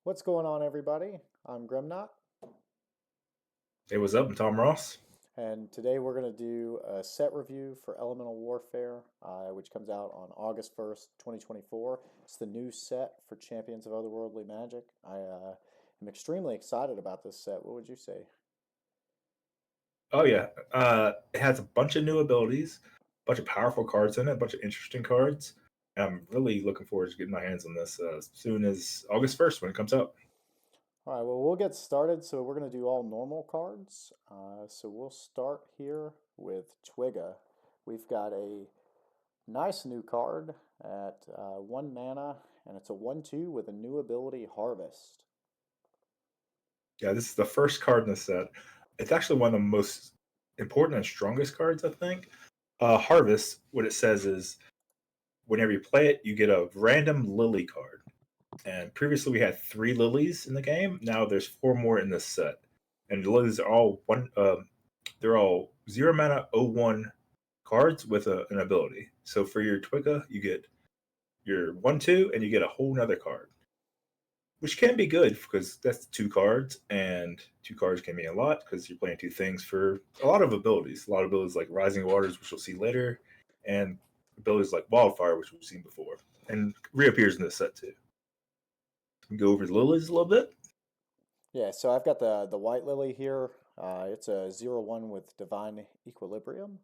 What's going on, everybody? I'm Gremknot, Hey, what's up? I'm Tom Ross. and today we're going to do a set review for Elemental Warfare, which comes out on August 1st, 2024. It's the new set for Champions of Otherworldly Magic. I am extremely excited about this set. What would you say? Oh yeah, it has a bunch of new abilities, a bunch of powerful cards in it, a bunch of interesting cards. And I'm really looking forward to getting my hands on this as soon as August 1st when it comes out. All right, well, we'll get started. So we're going to do all normal cards. So we'll start here with Twiga. We've got a nice new card at 1 mana, and it's a 1/2 with a new ability, Harvest. Yeah, this is the first card in the set. It's actually one of the most important and strongest cards, I think. Harvest, what it says is whenever you play it, you get a random lily card. And previously we had 3 lilies in the game. Now there's 4 more in this set. And the lilies are all they're all 0 mana 01 cards with an ability. So for your Twiga, you get your 1/2 and you get a whole nother card. Which can be good because that's 2 cards, and 2 cards can mean a lot because you're playing 2 things for a lot of abilities. A lot of abilities like Rising Waters, which we'll see later, and abilities like Wildfire, which we've seen before, and reappears in this set too. We go over the lilies a little bit. Yeah, so I've got the white lily here. It's a 0/1 with divine equilibrium.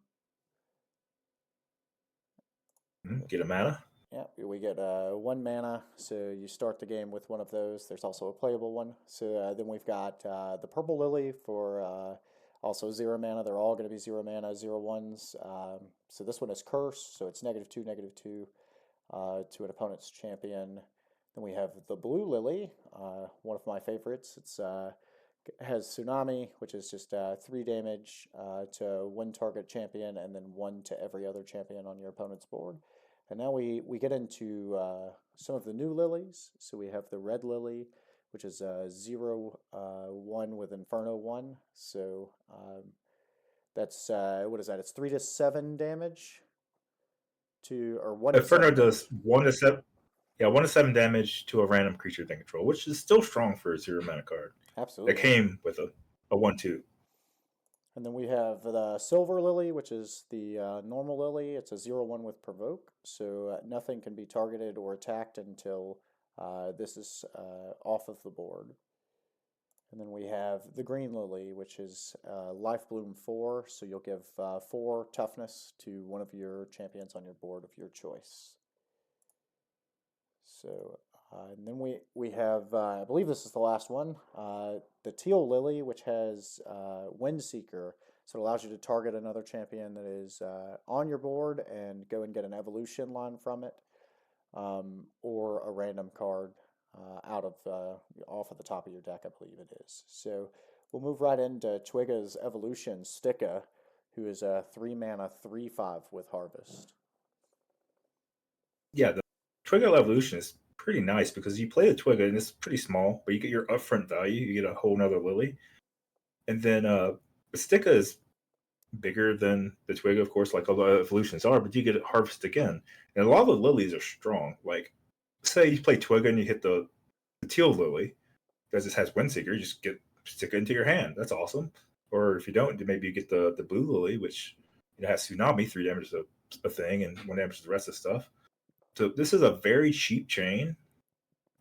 Get a mana. Yeah, we get 1 mana, so you start the game with one of those. There's also a playable one. So then we've got the purple lily for also 0 mana. They're all going to be 0 mana, 0/1s. So this one is curse, so it's -2, -2 to an opponent's champion. Then we have the blue lily, one of my favorites. It's has tsunami, which is just 3 damage to one target champion, and then 1 to every other champion on your opponent's board. And now we get into some of the new lilies. So we have the red lily, which is 0/1 with Inferno 1. So that's what is that? It's 3 to 7 damage to, or 1 to 7 Inferno does damage. 1 to 7. Yeah, 1 to 7 damage to a random creature they control, which is still strong for a 0 mana card. That Absolutely. came with a 1/2. And then we have the silver lily, which is the normal lily. It's a 0/1 with provoke, so nothing can be targeted or attacked until this is off of the board. And then we have the green lily, which is life bloom 4, so you'll give 4 toughness to one of your champions on your board of your choice. So, and then we have, I believe this is the last one, the teal lily, which has Windseeker. So it allows you to target another champion that is on your board and go and get an evolution line from it, or a random card out of off of the top of your deck, I believe it is. So we'll move right into Twiga's evolution, Sticka, who is a 3 mana 3/5 with Harvest. Yeah, the Twiga evolution is pretty nice because you play the Twiga and it's pretty small, but you get your upfront value. You get a whole nother lily. And then the Sticka is bigger than the Twiga, of course, like all the evolutions are, but you get Harvest again. And a lot of the lilies are strong. Like, say you play Twiga and you hit the teal lily, because it has Windseeker, you just stick it into your hand. That's awesome. Or if you don't, maybe you get the blue lily, which has tsunami, 3 damage is a thing, and 1 damage is the rest of the stuff. So this is a very cheap chain,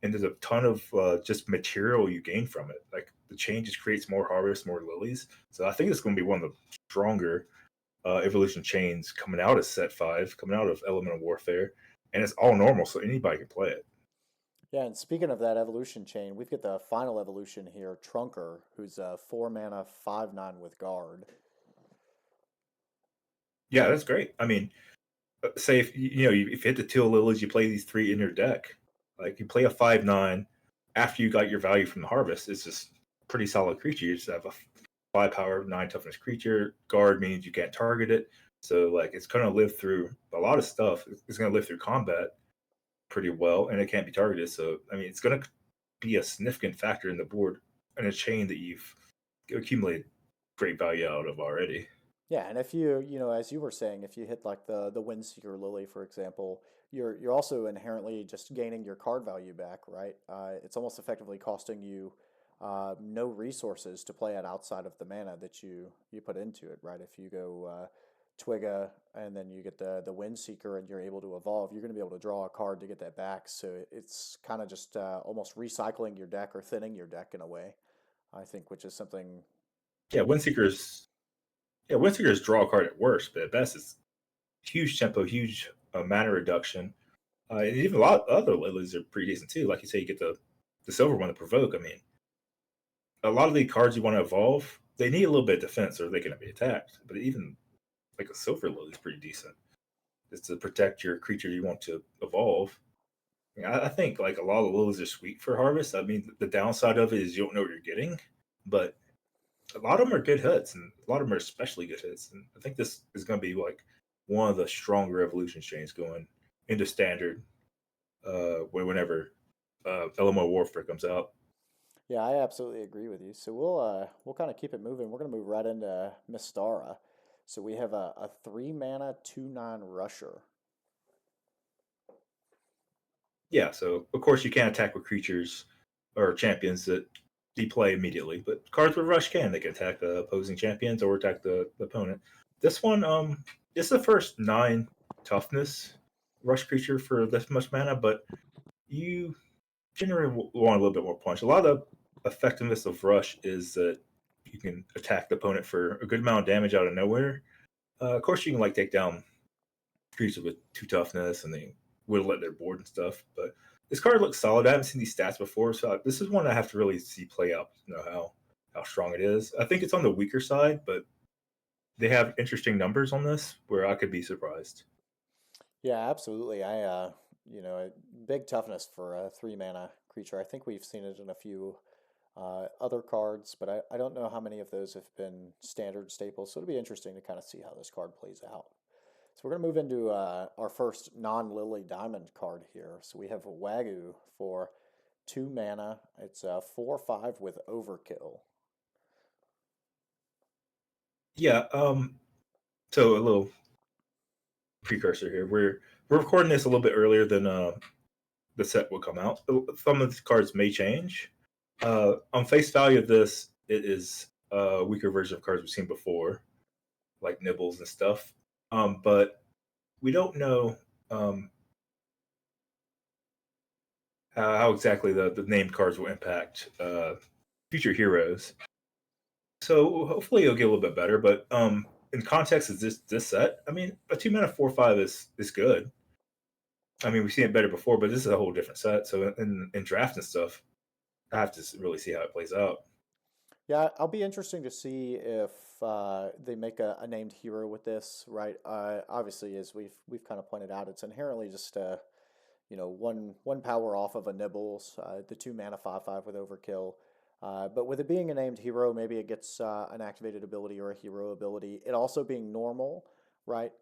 and there's a ton of just material you gain from it. Like the chain just creates more harvest, more lilies. So I think it's going to be one of the stronger evolution chains coming out of Set 5, coming out of Elemental Warfare, and it's all normal, so anybody can play it. Yeah, and speaking of that evolution chain, we've got the final evolution here, Trunker, who's a 4 mana 5/9 with guard. Yeah, that's great. I mean, say if if you hit the teal lilies, you play these 3 in your deck. Like you play a 5/9 after you got your value from the harvest. It's just pretty solid creature. You just have a 5 power, 9 toughness creature. Guard means you can't target it, so like it's gonna live through a lot of stuff. It's gonna live through combat pretty well, and it can't be targeted. So I mean, it's gonna be a significant factor in the board and a chain that you've accumulated great value out of already. Yeah, and if you, as you were saying, if you hit like the Windseeker Lily, for example, you're also inherently just gaining your card value back, right? It's almost effectively costing you no resources to play at outside of the mana that you put into it, right? If you go Twiga and then you get the Windseeker and you're able to evolve, you're going to be able to draw a card to get that back. So it's kind of just almost recycling your deck or thinning your deck in a way, I think, which is something. Yeah, Windseekers draw a card at worst, but at best it's huge tempo, huge mana reduction. And even a lot of other lilies are pretty decent too. Like you say, you get the silver one to provoke. I mean, a lot of the cards you want to evolve, they need a little bit of defense or they're going to be attacked. But even like a silver lily is pretty decent. It's to protect your creature you want to evolve. I think like a lot of lilies are sweet for harvest. I mean, the downside of it is you don't know what you're getting, but a lot of them are good hits, and a lot of them are especially good hits. And I think this is going to be like one of the stronger evolution chains going into standard whenever LMO Warfare comes out. Yeah, I absolutely agree with you. So we'll kind of keep it moving. We're going to move right into Mistara. So we have a 3 mana 2/9 rusher. Yeah, so of course you can't attack with creatures or champions that deplay immediately, but cards with rush can. They can attack the opposing champions or attack the opponent. This one, it's the first 9 toughness rush creature for this much mana, but you generally want a little bit more punch. A lot of the effectiveness of rush is that you can attack the opponent for a good amount of damage out of nowhere. Of course, you can like take down creatures with 2 toughness and they whittle at their board and stuff. But this card looks solid. I haven't seen these stats before, so this is one I have to really see play out. You know how strong it is. I think it's on the weaker side, but they have interesting numbers on this where I could be surprised. Yeah, absolutely. Big toughness for a 3 mana creature. I think we've seen it in a few other cards, but I don't know how many of those have been standard staples. So it'll be interesting to kind of see how this card plays out. So we're going to move into our first non-Lily Diamond card here. So we have Wagyu for 2 mana. It's a 4/5 with Overkill. Yeah. So a little precursor here. We're recording this a little bit earlier than the set will come out. Some of the cards may change. On face value of this, it is a weaker version of cards we've seen before, like nibbles and stuff. But we don't know how exactly the named cards will impact future heroes. So hopefully it'll get a little bit better. But in context of this set, I mean, a 2 mana 4/5 is good. I mean, we've seen it better before, but this is a whole different set. So in draft and stuff, I have to really see how it plays out. Yeah, I'll be interesting to see if they make a named hero with this, right? Obviously, as we've kind of pointed out, it's inherently just one power off of a Nibbles, the 2 mana 5/5 with Overkill. But with it being a named hero, maybe it gets an activated ability or a hero ability. It also being normal, right?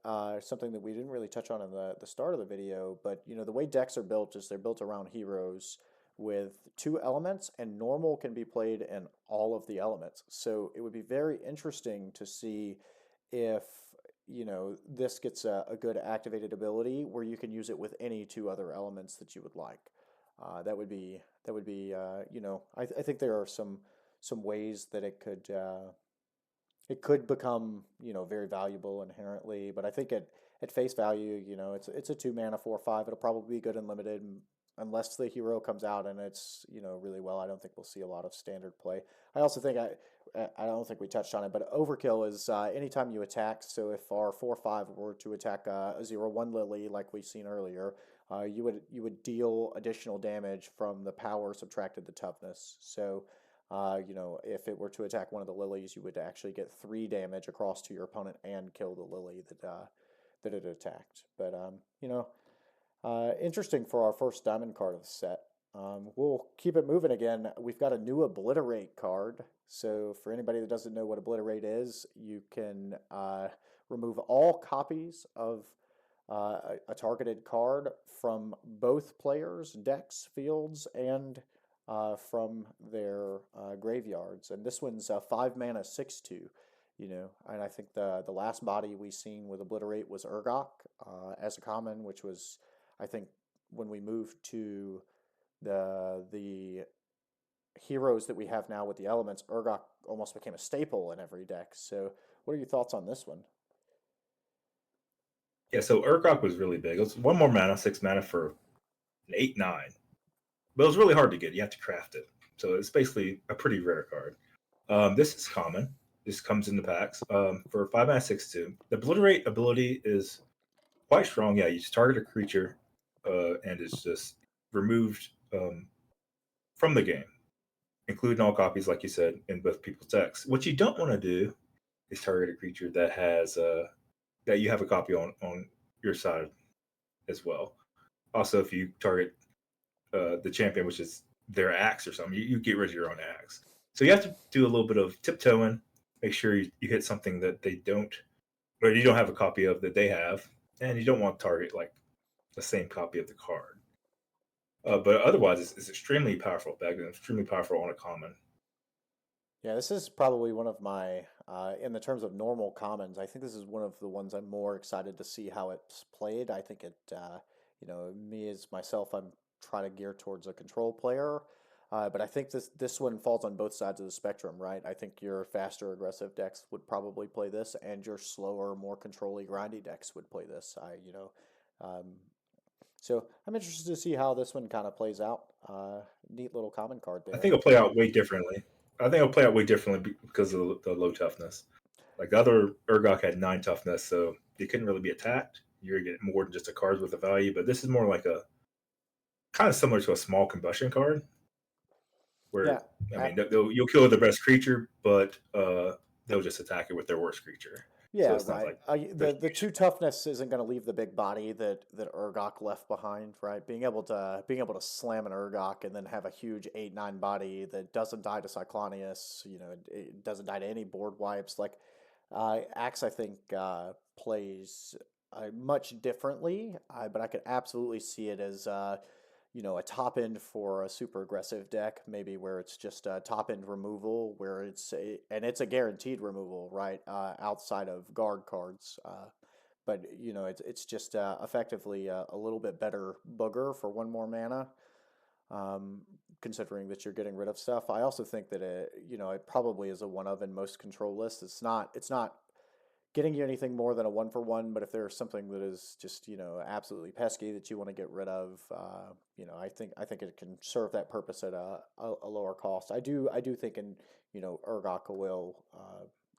Something that we didn't really touch on in the start of the video, but the way decks are built is they're built around heroes with 2 elements, and normal can be played in all of the elements. So it would be very interesting to see if this gets a good activated ability where you can use it with any 2 other elements that you would like. I think there are some ways that it could become very valuable inherently, but I think at face value, it's a 2 mana 4/5. It'll probably be good and limited unless the hero comes out and it's really well. I don't think we'll see a lot of standard play. I also think I don't think we touched on it, but overkill is anytime you attack. So if our 4/5 were to attack a 0/1 Lily like we've seen earlier, you would deal additional damage from the power subtracted the toughness. So if it were to attack one of the lilies, you would actually get 3 damage across to your opponent and kill the lily that it attacked. But interesting for our first diamond card of the set. We'll keep it moving again. We've got a new Obliterate card. So for anybody that doesn't know what Obliterate is, you can remove all copies of a targeted card from both players' decks, fields, and from their graveyards. And this one's 5 mana 6/2. And I think the last body we seen with Obliterate was Urgok as a common, which was, I think when we move to the heroes that we have now with the elements, Urgot almost became a staple in every deck. So, what are your thoughts on this one? Yeah, so Urgot was really big. It was one more mana, 6 mana for an 8/9. But it was really hard to get. You have to craft it. So it's basically a pretty rare card. This is common. This comes in the packs. For 5 mana 6/2. The obliterate ability is quite strong. Yeah, you just target a creature and it's just removed from the game, including all copies, like you said, in both people's decks. What you don't want to do is target a creature that has that you have a copy on your side as well. Also, if you target the champion, which is their axe or something, you get rid of your own axe. So you have to do a little bit of tiptoeing, make sure you hit something that they don't, or you don't have a copy of that they have, and you don't want to target like the same copy of the card. But otherwise, it's extremely powerful back and extremely powerful on a common. Yeah, this is probably one of my, in the terms of normal commons, I think this is one of the ones I'm more excited to see how it's played. I think it, me as myself, I'm trying to gear towards a control player, but I think this one falls on both sides of the spectrum, right? I think your faster, aggressive decks would probably play this, and your slower, more control-y, grindy decks would play this. Um, so I'm interested to see how this one kind of plays out. Neat little common card I there. think it'll play out way differently. I think it'll play out way differently because of the low toughness. Like the other Urgok had 9 toughness, so they couldn't really be attacked. You're getting more than just a card's worth of value, but this is more like a kind of similar to a small combustion card, where Yeah, I mean you'll kill the best creature, but they'll just attack it with their worst creature. So yeah, it's not right. like there's The two toughness isn't going to leave the big body that Urgot left behind, right? Being able to slam an Urgot and then have a huge 8/9 body that doesn't die to Cyclonius, it doesn't die to any board wipes. Like Axe, I think plays much differently, but I could absolutely see it as a top end for a super aggressive deck, maybe where it's just a top end removal, where and it's a guaranteed removal, right? Outside of guard cards. But it's just effectively a little bit better booger for one more mana. Um, Considering that you're getting rid of stuff, I also think that it probably is a one of in most control lists. It's not getting you anything more than a one for one. But if there's something that is just absolutely pesky that you want to get rid of, I think it can serve that purpose at a lower cost. I do think Urgot will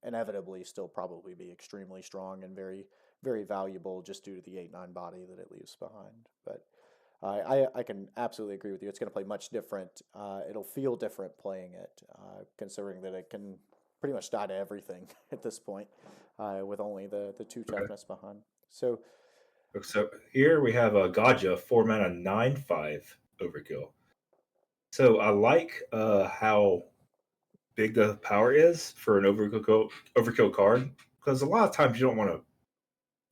inevitably still probably be extremely strong and very very valuable just due to the 8/9 body that it leaves behind. But I can absolutely agree with you. It's going to play much different. It'll feel different playing it, considering that it can pretty much die to everything at this point, with only the two okay. toughness behind. So So here we have a Gaja 4 mana 9/5 overkill. So I like how big the power is for an overkill card because a lot of times you don't want to.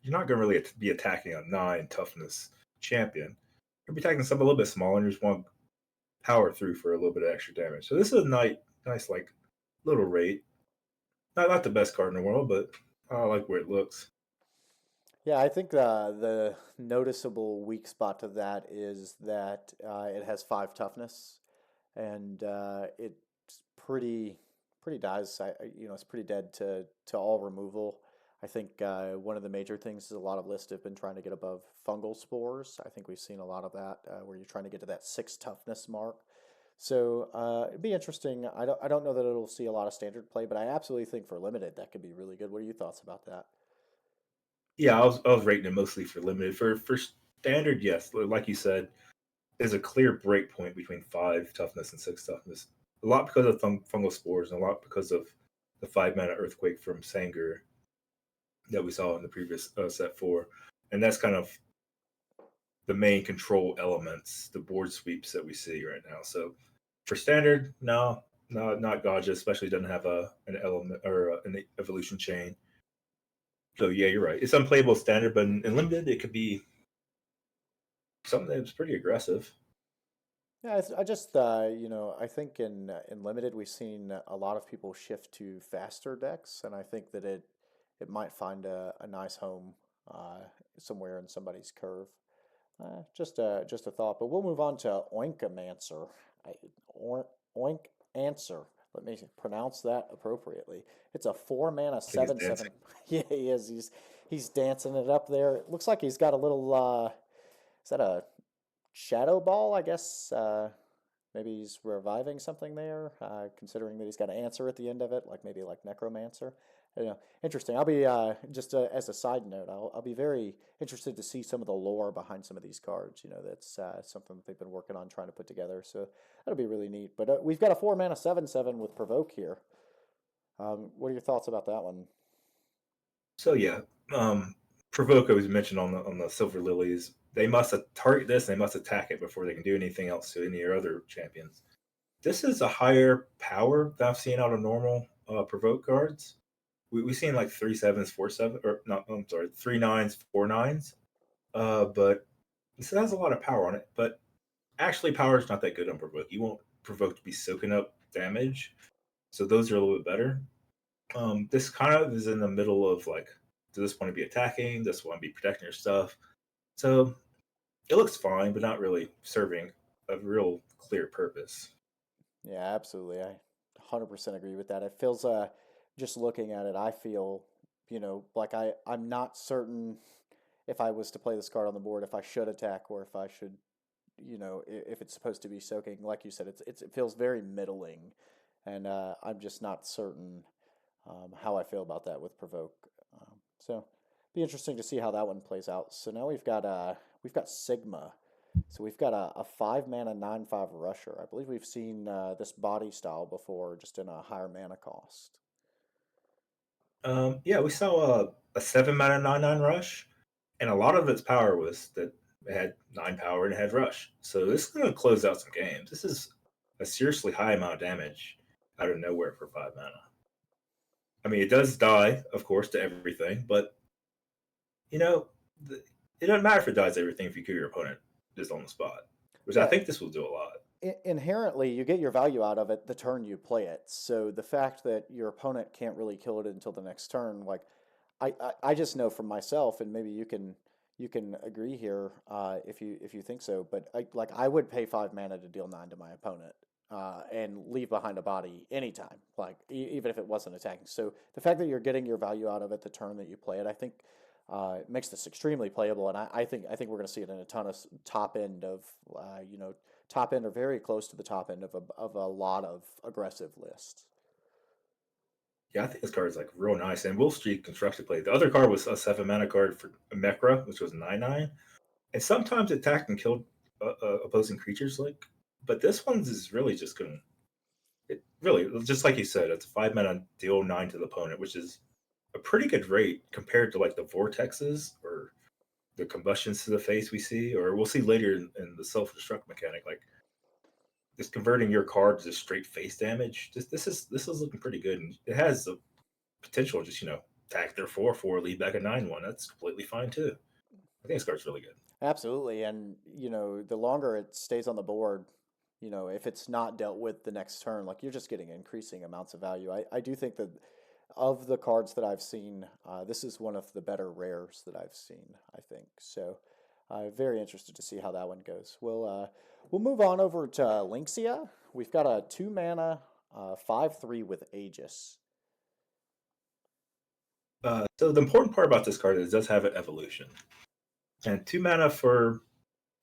You're not going to really be attacking a 9 toughness champion. You'll be attacking something a little bit smaller and you just want to power through for a little bit of extra damage. So this is a nice like little rate. Not the best card in the world, but I like where it looks. yeah, I think the noticeable weak spot to that is that it has five toughness, and it's pretty dies. It's pretty dead to all removal. I think one of the major things is a lot of lists have been trying to get above fungal spores. I think we've seen a lot of that where you're trying to get to that six toughness mark. So it'd be interesting. I don't know that it'll see a lot of standard play, but I absolutely think for limited that could be really good. What are your thoughts about that? Yeah, I was rating it mostly for limited. For standard, yes, like you said, there's a clear break point between 5 toughness and 6 toughness. A lot because of fungal spores, and a lot because of the 5 mana earthquake from Sanger that we saw in the previous set 4, and that's kind of the main control elements, the board sweeps that we see right now. So for standard, no, not Gaja, especially doesn't have an element or an evolution chain. So yeah, you're right. It's unplayable standard, but in limited, it could be something that's pretty aggressive. Yeah, I just I think in limited we've seen a lot of people shift to faster decks, and I think that it might find a nice home uh, somewhere in somebody's curve. Just a thought, but we'll move on to Oinkamancer. I, Oink Answer. Let me pronounce that appropriately. It's a 4 mana I think he's 7/7. dancing. Yeah, he is. He's dancing it up there. It looks like he's got a little. Is that a shadow ball? I guess. Maybe he's reviving something there. Considering that he's got an answer at the end of it, like maybe like Necromancer. I don't know. Interesting. I'll be just as a side note. I'll be very interested to see some of the lore behind some of these cards. You know, that's something that they've been working on trying to put together. So that'll be really neat. But we've got a 4 mana 7/7 with Provoke here. What are your thoughts about that one? So yeah, Provoke was mentioned on the Silver Lilies. They must target this. They must attack it before they can do anything else to any of your other champions. This is a higher power that I've seen out of normal Provoke cards. We've seen like 3/7s, 4/7, or not. I'm sorry, 3/9s, 4/9s. But this has a lot of power on it. But actually, power is not that good on Provoke. You want Provoke to be soaking up damage, so those are a little bit better. This kind of is in the middle of like, does this want to be attacking? Does this want to be protecting your stuff? So it looks fine, but not really serving a real clear purpose. Yeah, absolutely. I 100% agree with that. It feels just looking at it, I feel, like I'm not certain if I was to play this card on the board if I should attack or if I should, if it's supposed to be soaking. Like you said, it feels very middling, and I'm just not certain how I feel about that with Provoke. So be interesting to see how that one plays out. So now we've got Sigma. So we've got a 5 mana 9/5 rusher. I believe we've seen this body style before, just in a higher mana cost. Yeah, we saw a 7 mana 9/9 rush, and a lot of its power was that it had 9 power and it had rush. So this is going to close out some games. This is a seriously high amount of damage out of nowhere for 5 mana. I mean, it does die, of course, to everything, but you know, it doesn't matter if it dies to everything if you kill your opponent just on the spot, which I Yeah, think this will do a lot. inherently, you get your value out of it the turn you play it. So the fact that your opponent can't really kill it until the next turn, like I just know from myself, and maybe you can agree here if you think so. But I would pay 5 mana to deal 9 to my opponent. And leave behind a body anytime, like even if it wasn't attacking. So the fact that you're getting your value out of it the turn that you play it, I think it makes this extremely playable. And I think we're going to see it in a ton of top end of top end or very close to the top end of a lot of aggressive lists. Yeah, I think this card is like real nice. And Wolf Street constructed play. The other card was a 7 mana card for Mekra, which was 9/9. And sometimes it attacked and killed opposing creatures. Like, but this one's is really just going to. It really, just like you said, it's a 5 mana deal 9 to the opponent, which is a pretty good rate compared to like the vortexes or the combustions to the face we see, or we'll see later in the self destruct mechanic. Like just converting your card to just straight face damage. This is looking pretty good, and it has the potential. Just attack their 4/4, lead back a 9/1. That's completely fine too. I think this card's really good. Absolutely, and the longer it stays on the board, if it's not dealt with the next turn, like you're just getting increasing amounts of value. I do think that of the cards that I've seen, this is one of the better rares that I've seen, I think. So very interested to see how that one goes. We'll move on over to Lynxia. We've got a 2 mana 5/3 with Aegis. So the important part about this card is it does have an evolution, and 2 mana for.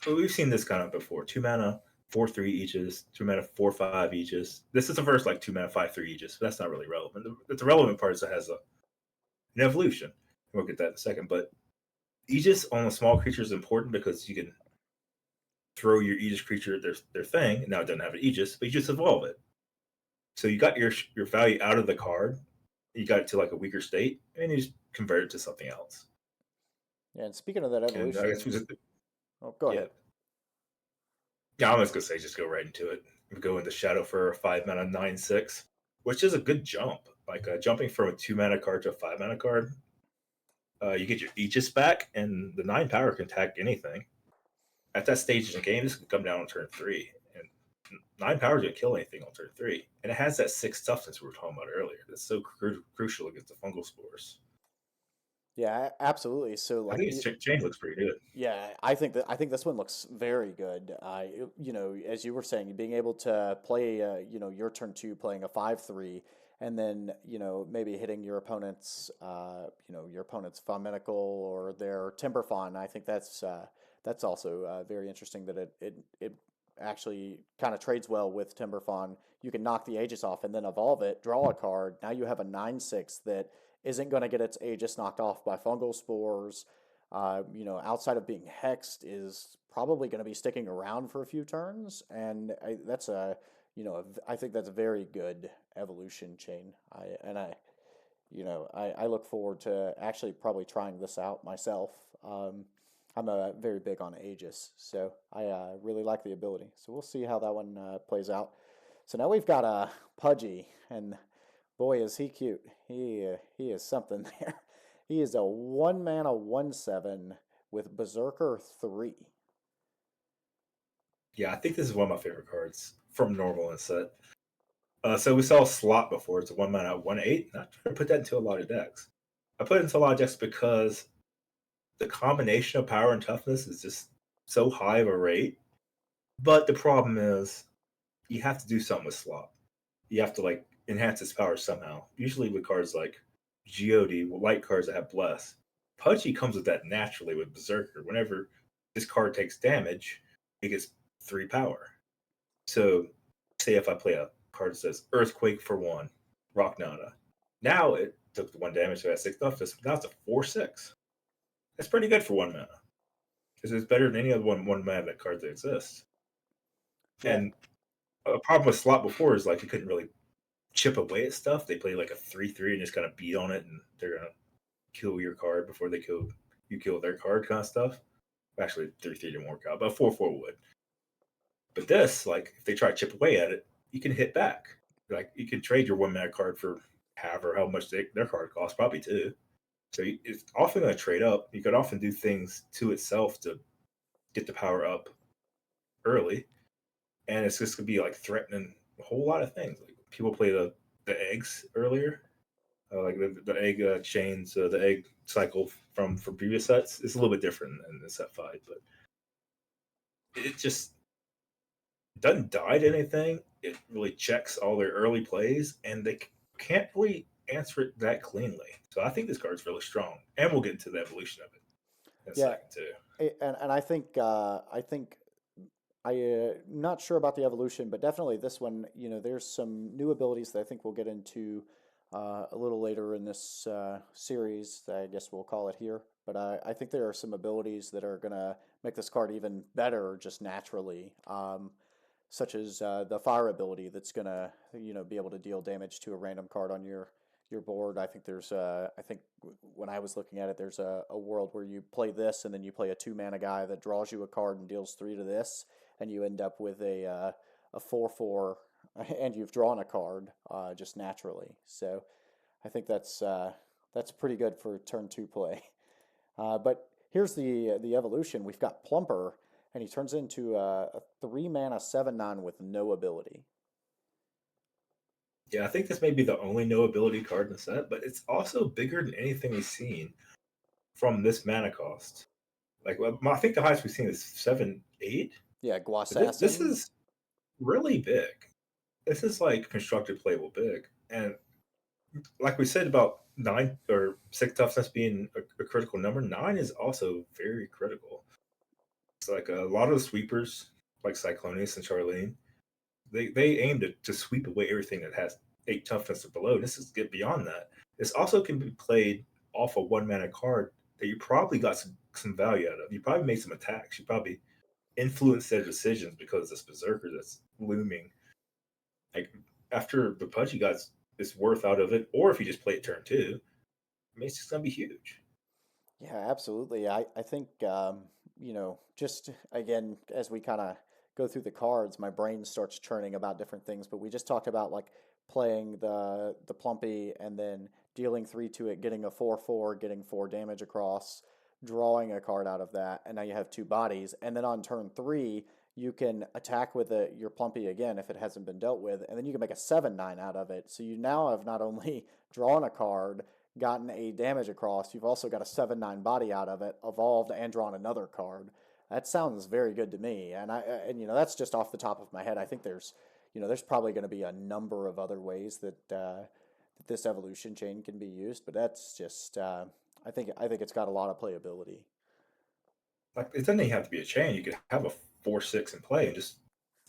Well, we've seen this kind of before. 2 mana 4/3 Aegis, 2 mana 4/5 Aegis. This is the first like 2 mana 5/3 Aegis, but that's not really relevant. The relevant part is it has an evolution. We'll get that in a second. But Aegis on a small creature is important because you can throw your Aegis creature at their thing. Now it doesn't have an Aegis, but you just evolve it. So you got your value out of the card. You got it to like a weaker state, and you just convert it to something else. Yeah, and speaking of that And I guess evolution, we just oh, go yeah. ahead. Yeah, I'm just gonna say just go right into it. We go into Shadow for a 5 mana 9/6, which is a good jump. Like jumping from a 2 mana card to a 5 mana card. You get your Aegis back, and the 9 power can attack anything. At that stage in the game, this can come down on turn 3, and 9 power is gonna kill anything on turn 3. And it has that 6 toughness we were talking about earlier. That's so crucial against the fungal spores. Yeah, absolutely. So I like think its change looks pretty good. yeah, I think this one looks very good. You know, as you were saying, being able to play, you know, your turn two, playing a 5/3, and then you know maybe hitting your opponent's Fominical or their Timber Fawn. I think that's also very interesting that it actually kind of trades well with Timber Fawn. You can knock the Aegis off and then evolve it, draw a card. Now you have a 9/6 that isn't going to get its Aegis knocked off by fungal spores, you know, outside of being hexed, is probably going to be sticking around for a few turns, and that's a, you know, I think that's a very good evolution chain. I look forward to actually probably trying this out myself. I'm very big on Aegis, so I really like the ability. So we'll see how that one plays out. So now we've got a Pudgy, and boy, is he cute. He is something there. He is a 1 mana 1/7 with Berserker 3. Yeah, I think this is one of my favorite cards from normal and set. So we saw Slot before. It's a 1 mana 1/8. Not trying to put that into a lot of decks. I put it into a lot of decks because the combination of power and toughness is just so high of a rate. But the problem is you have to do something with Slot. You have to like enhance its power somehow. Usually with cards like Geode, light cards that have Bless. Pudgy comes with that naturally with Berserker. Whenever this card takes damage, it gets 3 power. So, say if I play a card that says Earthquake for 1, Rock Nada. Now it took the 1 damage, so that's 6 toughness. Now it's a 4/6. That's pretty good for 1 mana. Because it's better than any other one mana card that exists. Yeah, And a problem with Slot before is like you couldn't really chip away at stuff. They play like a 3/3 and just kind of beat on it, and they're gonna kill your card before they kill their card, kind of stuff. Actually, 3/3 didn't work out, but 4/4 would. But this, like, if they try to chip away at it, you can hit back. Like, you can trade your 1 mana card for half or how much their card costs, probably two. So it's often going to trade up. You could often do things to itself to get the power up early, and it's just going to be like threatening a whole lot of things. Like people play the eggs earlier, like the egg chains, the egg cycle from previous sets. It's a little bit different in the set 5, but it just doesn't die to anything. It really checks all their early plays, and they can't really answer it that cleanly. So I think this card's really strong, and we'll get into the evolution of it in a yeah, second too. and I think not sure about the evolution, but definitely this one. You know, there's some new abilities that I think we'll get into a little later in this series. I guess we'll call it here. But I think there are some abilities that are gonna make this card even better just naturally. Such as the fire ability that's gonna, you know, be able to deal damage to a random card on your board. I think when I was looking at it, there's a world where you play this and then you play a 2 mana guy that draws you a card and deals 3 to this, and you end up with a 4/4, and you've drawn a card just naturally. So I think that's pretty good for turn two play. But here's the evolution. We've got Plumper, and he turns into a 3 mana 7/9 with no ability. Yeah, I think this may be the only no ability card in the set, but it's also bigger than anything we've seen from this mana cost. Like, well, I think the highest we've seen is 7/8. Yeah, But this Guassassin. is really big. This is like constructed playable big, and like we said about 9 or 6 toughness being a critical number, 9 is also very critical. It's like a lot of the sweepers, like Cyclonius and Charlene, they aim to sweep away everything that has 8 toughness or below. This is get beyond that. This also can be played off a 1 mana card that you probably got some value out of. You probably made some attacks. You probably influenced their decisions because this berserker that's looming. Like after the Pudgy got its worth out of it, or if you just play it turn two, I mean, it's just gonna be huge. Yeah, absolutely. I think, you know, just again, as we kind of go through the cards, my brain starts churning about different things. But we just talked about like playing the Plumpy and then dealing 3 to it, getting a 4/4, getting 4 damage across, drawing a card out of that, and now you have two bodies. And then on turn three, you can attack with your Plumpy again if it hasn't been dealt with, and then you can make a 7/9 out of it. So you now have not only drawn a card, gotten a damage across, you've also got a 7/9 body out of it, evolved and drawn another card. That sounds very good to me. And that's just off the top of my head. I think there's probably going to be a number of other ways that this evolution chain can be used, but that's just I think it's got a lot of playability. Like it doesn't even have to be a chain. You could have a 4/6 in play and just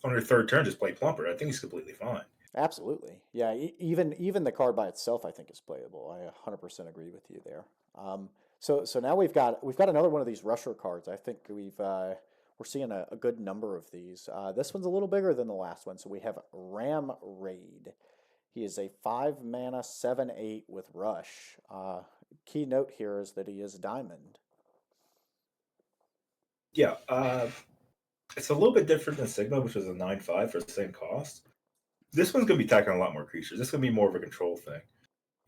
on your third turn just play Plumper. I think it's completely fine. Absolutely. Yeah, even the card by itself I think is playable. I 100% agree with you there. So now we've got another one of these rusher cards. I think we're seeing a good number of these. This one's a little bigger than the last one. So we have Ram Raid. He is a 5 mana 7/8 with Rush. Key note here is that he is Diamond. Yeah, it's a little bit different than Sigma, which was a 9/5 for the same cost. This one's gonna be attacking a lot more creatures. This is gonna be more of a control thing.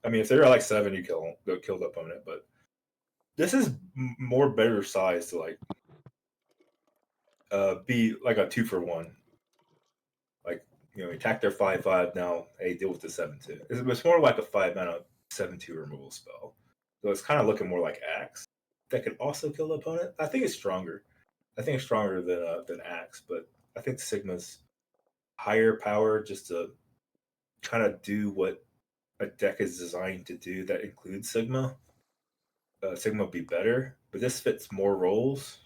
I mean, if they're like 7, you kill the opponent, but this is more better size to like be like a 2-for-1. Like attack their 5/5. Now, hey, deal with the 7/2. It's more like a 5-mana 7/2 removal spell. So it's kind of looking more like Axe that can also kill the opponent. I think it's stronger. I think it's stronger than Axe, but I think Sigma's higher power just to kind of do what a deck is designed to do that includes Sigma. Sigma would be better, but this fits more roles,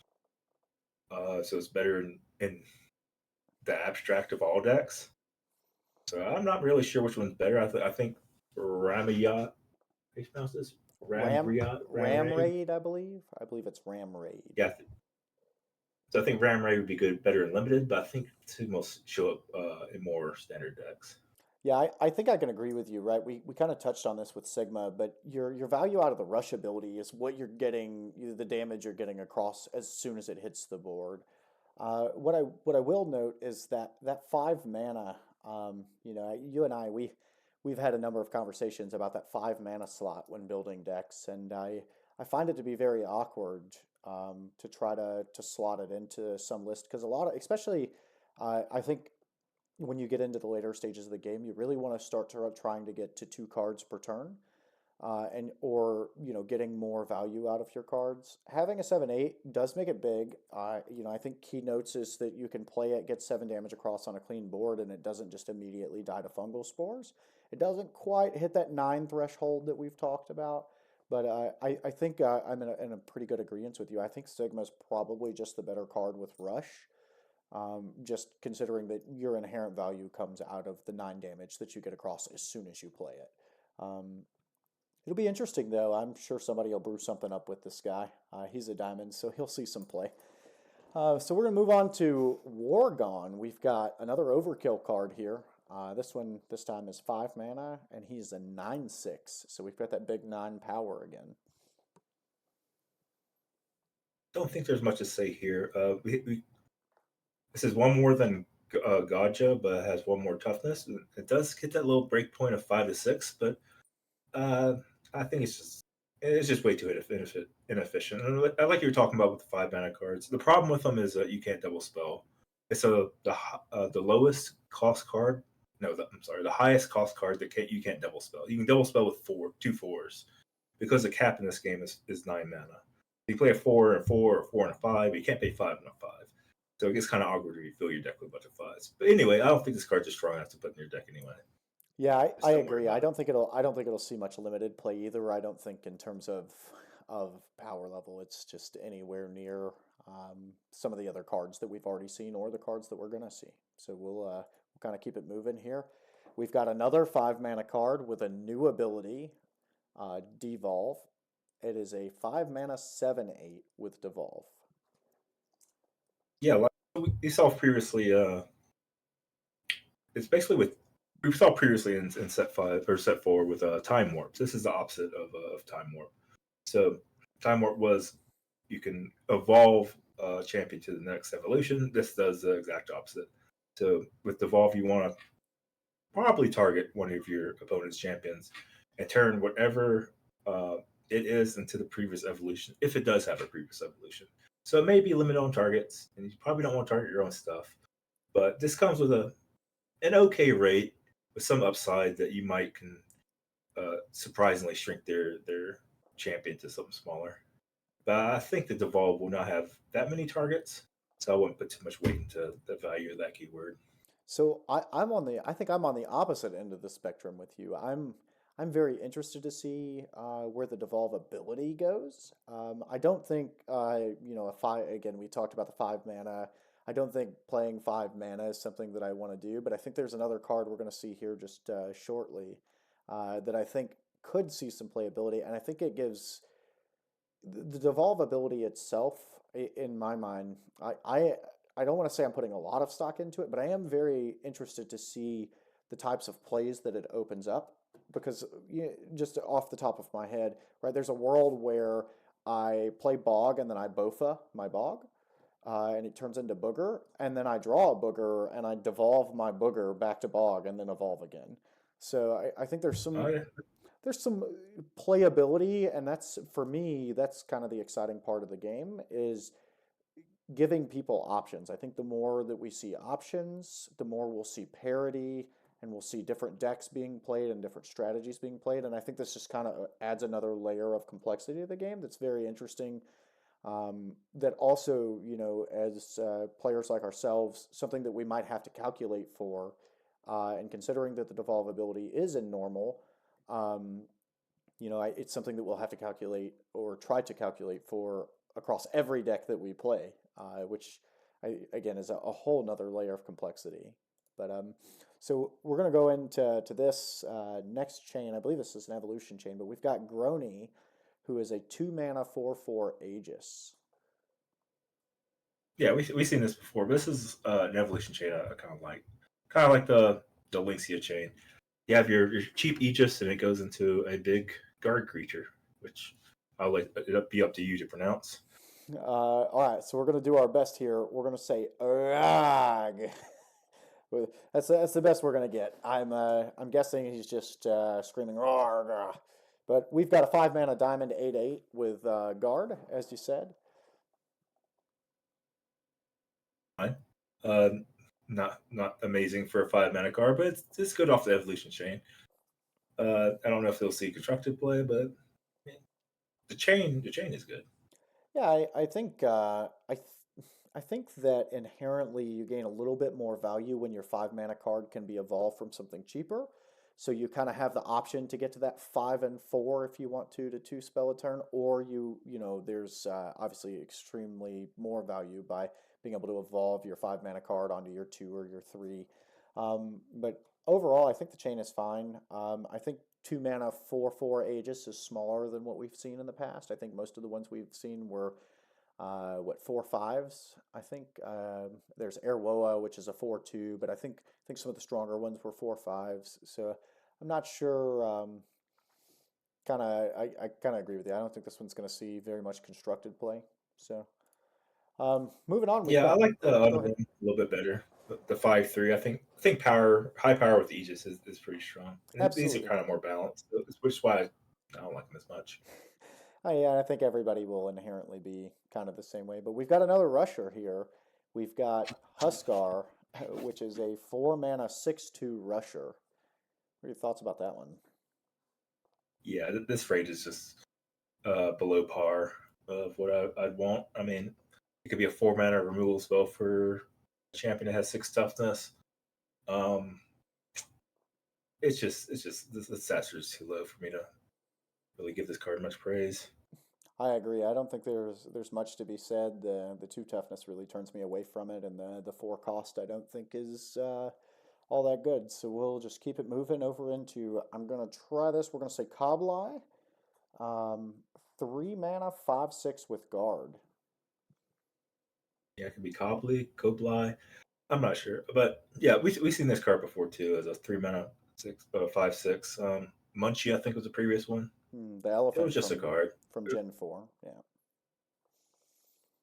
so it's better in the abstract of all decks. So I'm not really sure which one's better. I think Ramayat. How do you pronounce this? Ram Raid. Raid, I believe. I believe it's Ram Raid. Yeah. So I think Ram Raid would be good, better in limited, but I think Sigma will show up in more standard decks. Yeah, I think I can agree with you, right? We kind of touched on this with Sigma, but your value out of the rush ability is what you're getting, the damage you're getting across as soon as it hits the board. What I will note is that 5 mana, you and we've had a number of conversations about that 5 mana slot when building decks, and I find it to be very awkward to try to slot it into some list because a lot of, especially I think when you get into the later stages of the game, you really want to start trying to get to 2 cards per turn, and or getting more value out of your cards. Having a 7/8 does make it big. I think keynotes is that you can play it, get 7 damage across on a clean board, and it doesn't just immediately die to fungal spores. It doesn't quite hit that 9 threshold that we've talked about, but I think I'm in a pretty good agreement with you. I think Sigma's probably just the better card with Rush. Just considering that your inherent value comes out of the 9 damage that you get across as soon as you play it. It'll be interesting though. I'm sure somebody will brew something up with this guy. He's a diamond, so he'll see some play. So we're gonna move on to Wargon. We've got another overkill card here. This time is 5 mana, and he's a 9/6. So we've got that big 9 power again. Don't think there's much to say here. This is one more than Gaja, but it has one more toughness. It does get that little break point of 5 to 6, but I think it's just way too inefficient. And I like you were talking about with the 5 mana cards. The problem with them is that you can't double spell. It's the lowest cost card. No, I'm sorry, the highest cost card that you can't double spell. You can double spell with 2 4s because the cap in this game is 9 mana. You play a 4 and a 4 or 4 and a 5, but you can't pay 5 and a 5. So it gets kind of awkward when you fill your deck with a bunch of 5s. But anyway, I don't think this card's just strong enough to put in your deck anyway. Yeah, I agree. I don't think it'll see much limited play either. I don't think in terms of power level, it's just anywhere near some of the other cards that we've already seen or the cards that we're gonna see. So we'll kind of keep it moving here. We've got another 5 mana card with a new ability, Devolve. It is a 5 mana 7/8 with Devolve. Yeah, like we saw previously. It's basically we saw previously in set 5 or set 4 with time warps. This is the opposite of time warp. So time warp was you can evolve champion to the next evolution. This does the exact opposite. So with devolve, you want to probably target one of your opponent's champions and turn whatever it is into the previous evolution, if it does have a previous evolution. So it may be limited on targets, and you probably don't want to target your own stuff. But this comes with an okay rate with some upside that you might can surprisingly shrink their champion to something smaller. But I think the Devolve will not have that many targets, so I wouldn't put too much weight into the value of that keyword. So I think I'm on the opposite end of the spectrum with you. I'm very interested to see where the devolve ability goes. I don't think a five again. We talked about the 5 mana. I don't think playing 5 mana is something that I want to do, but I think there's another card we're going to see here just shortly that I think could see some playability, and I think it gives the devolve ability itself, in my mind, I don't want to say I'm putting a lot of stock into it, but I am very interested to see the types of plays that it opens up because just off the top of my head, right, there's a world where I play Bog and then I Bofa my Bog, and it turns into Booger, and then I draw a Booger and I devolve my Booger back to Bog and then evolve again. So I think Oh yeah, there's some playability, and that's for me, that's kind of the exciting part of the game is giving people options. I think the more that we see options, the more we'll see parity and we'll see different decks being played and different strategies being played. And I think this just kind of adds another layer of complexity to the game that's very interesting. That also, as players like ourselves, something that we might have to calculate for. And considering that the devolve ability is in normal, um, it's something that we'll have to calculate or try to calculate for across every deck that we play, which again is a whole nother layer of complexity. But so we're going to go into this next chain. I believe this is an evolution chain, but we've got Grony, who is a 2 mana 4/4 Aegis. yeah. We've seen this before, but this is an evolution chain I kind of like the Lynxia chain. You have your cheap Aegis, and it goes into a big guard creature, which I'll let it be up to you to pronounce. All right, so we're going to do our best here. We're going to say Rag. That's the best we're going to get. I'm guessing he's just screaming Rag. But we've got a 5 mana diamond 8/8 with guard, as you said. Fine. Uh, not amazing for a 5 mana card, but it's good off the evolution chain. I don't know if they'll see constructed play, but the chain is good. Yeah, I think I think that inherently you gain a little bit more value when your 5 mana card can be evolved from something cheaper. So you kind of have the option to get to that 5 and 4 if you want to 2 spell a turn, or there's obviously extremely more value by being able to evolve your 5 mana card onto your 2 or your 3. But overall, I think the chain is fine. I think 2 mana 4/4 Aegis is smaller than what we've seen in the past. I think most of the ones we've seen were 4/5s. I think there's Airwoa, which is a 4/2, but I think some of the stronger ones were 4/5s. So I'm not sure. I kind of agree with you. I don't think this one's going to see very much constructed play. So moving on, we've Yeah, I got. like the Oh, go other ahead. one a little bit better. The 5/3, I think high power with Aegis is pretty strong. And these are Absolutely. kind of more balanced, which is why I don't like them as much. Yeah, I think everybody will inherently be kind of the same way. But we've got another rusher here. We've got Huskar, which is a 4 mana 6/2 rusher. What are your thoughts about that one? Yeah, this rate is just below par of what I'd want. I mean, it could be a 4 mana removal spell for a champion that has 6 toughness. Um, it's just the stats are just too low for me to really give this card much praise. I agree. I don't think there's much to be said. The 2 toughness really turns me away from it, and the 4 cost I don't think is all that good. So we'll just keep it moving over into. I'm gonna try this. We're gonna say Cobleye, um, 3 mana 5/6 with guard. Yeah, it could be Cobley. I'm not sure, but yeah, we've seen this card before too as a 3 mana 5/6. Munchie, I think was the previous one. The It was elephant just a card. from Gen 4. Yeah,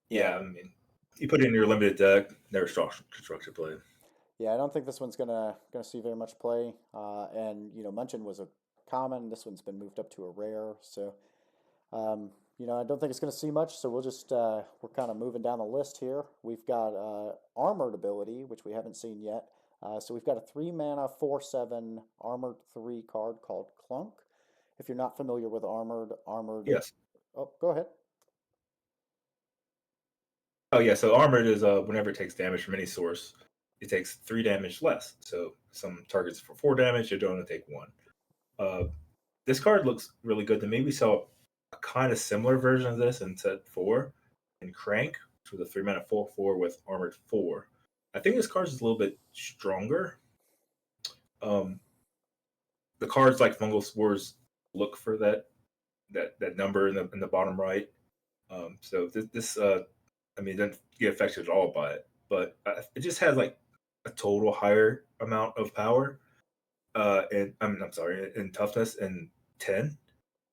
yeah, Yeah, I mean, you put it in your limited deck, never constructed play. yeah. I don't think this one's gonna see very much play. And Munchin was a common. This one's been moved up to a rare. So I don't think it's going to see much, so we're kind of moving down the list here. We've got armored ability, which we haven't seen yet. So we've got a 3 mana 4/7 armored 3 card called Clunk. if you're not familiar with armored. Yes. Oh, go ahead. Oh yeah. So armored is whenever it takes damage from any source, it takes 3 damage less. So some targets for 4 damage, it only take one. Uh, this card looks really good to me. We saw a kind of similar version of this in set 4 in Crank, which was a 3 mana 4/4 with armored 4. I think this card is a little bit stronger. Um, the cards like Fungal Spores look for that number in the bottom right. So this I mean, it doesn't get affected at all by it, but it just has like a total higher amount of power. And I'm sorry, in toughness and 10.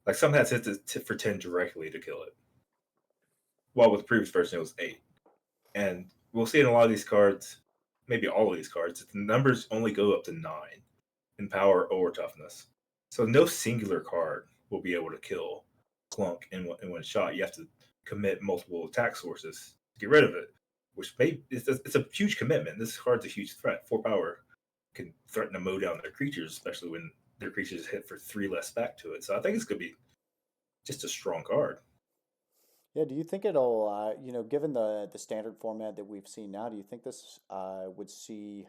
Like some has hit the tip for 10 directly to kill it. While with the previous version it was 8. And we'll see in a lot of these cards, maybe all of these cards, the numbers only go up to 9 in power or toughness. So no singular card will be able to kill Clunk in one shot. You have to commit multiple attack sources to get rid of it, which it's a huge commitment. This card's a huge threat. 4 power can threaten to mow down their creatures, especially when their creatures hit for 3 less back to it. So I think it's going to be just a strong card. Yeah, do you think it'll, given the standard format that we've seen now, do you think this would see,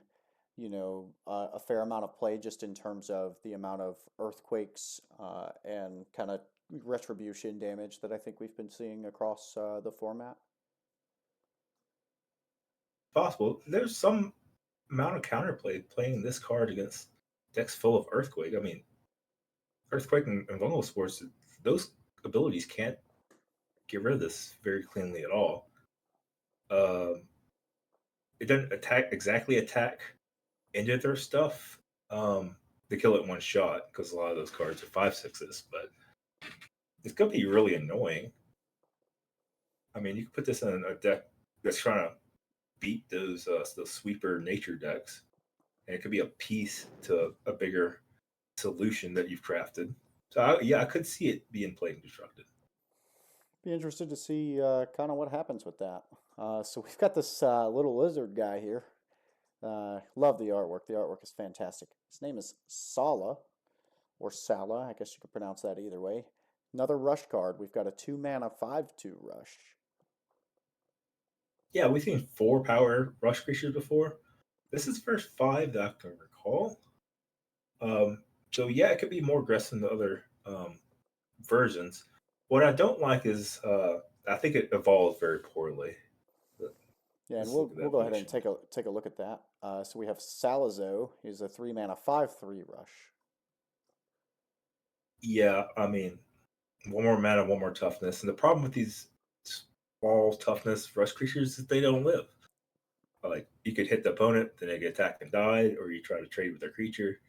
a fair amount of play just in terms of the amount of earthquakes and kind of retribution damage that I think we've been seeing across the format? Possible. There's some amount of counterplay playing this card against decks full of Earthquake. I mean, Earthquake and Vulnerable Spores, those abilities can't get rid of this very cleanly at all. Um, it doesn't attack into their stuff. They kill it in one shot because a lot of those cards are 5/6s, but it's gonna be really annoying. I mean, you can put this in a deck that's trying to beat those sweeper nature decks, and it could be a piece to a bigger solution that you've crafted. So I could see it being played and constructed. Be interested to see kind of what happens with that. So we've got this little lizard guy here. Love the artwork. The artwork is fantastic. His name is Sala, or Sala. I guess you could pronounce that either way. Another rush card. We've got a 2 mana 5/2 rush. Yeah, we've seen 4 power rush creatures before. This is the first 5 that I can recall. So yeah, it could be more aggressive than the other versions. What I don't like is I think it evolves very poorly. Yeah, and Let's look at the we'll go ahead and evolution. take a look at that. So we have Salazo. He's a 3 mana 5/3 rush. Yeah, I mean, one more mana, one more toughness, and the problem with these small toughness rush creatures is they don't live. Like you could hit the opponent, then they get attacked and died, or you try to trade with their creature.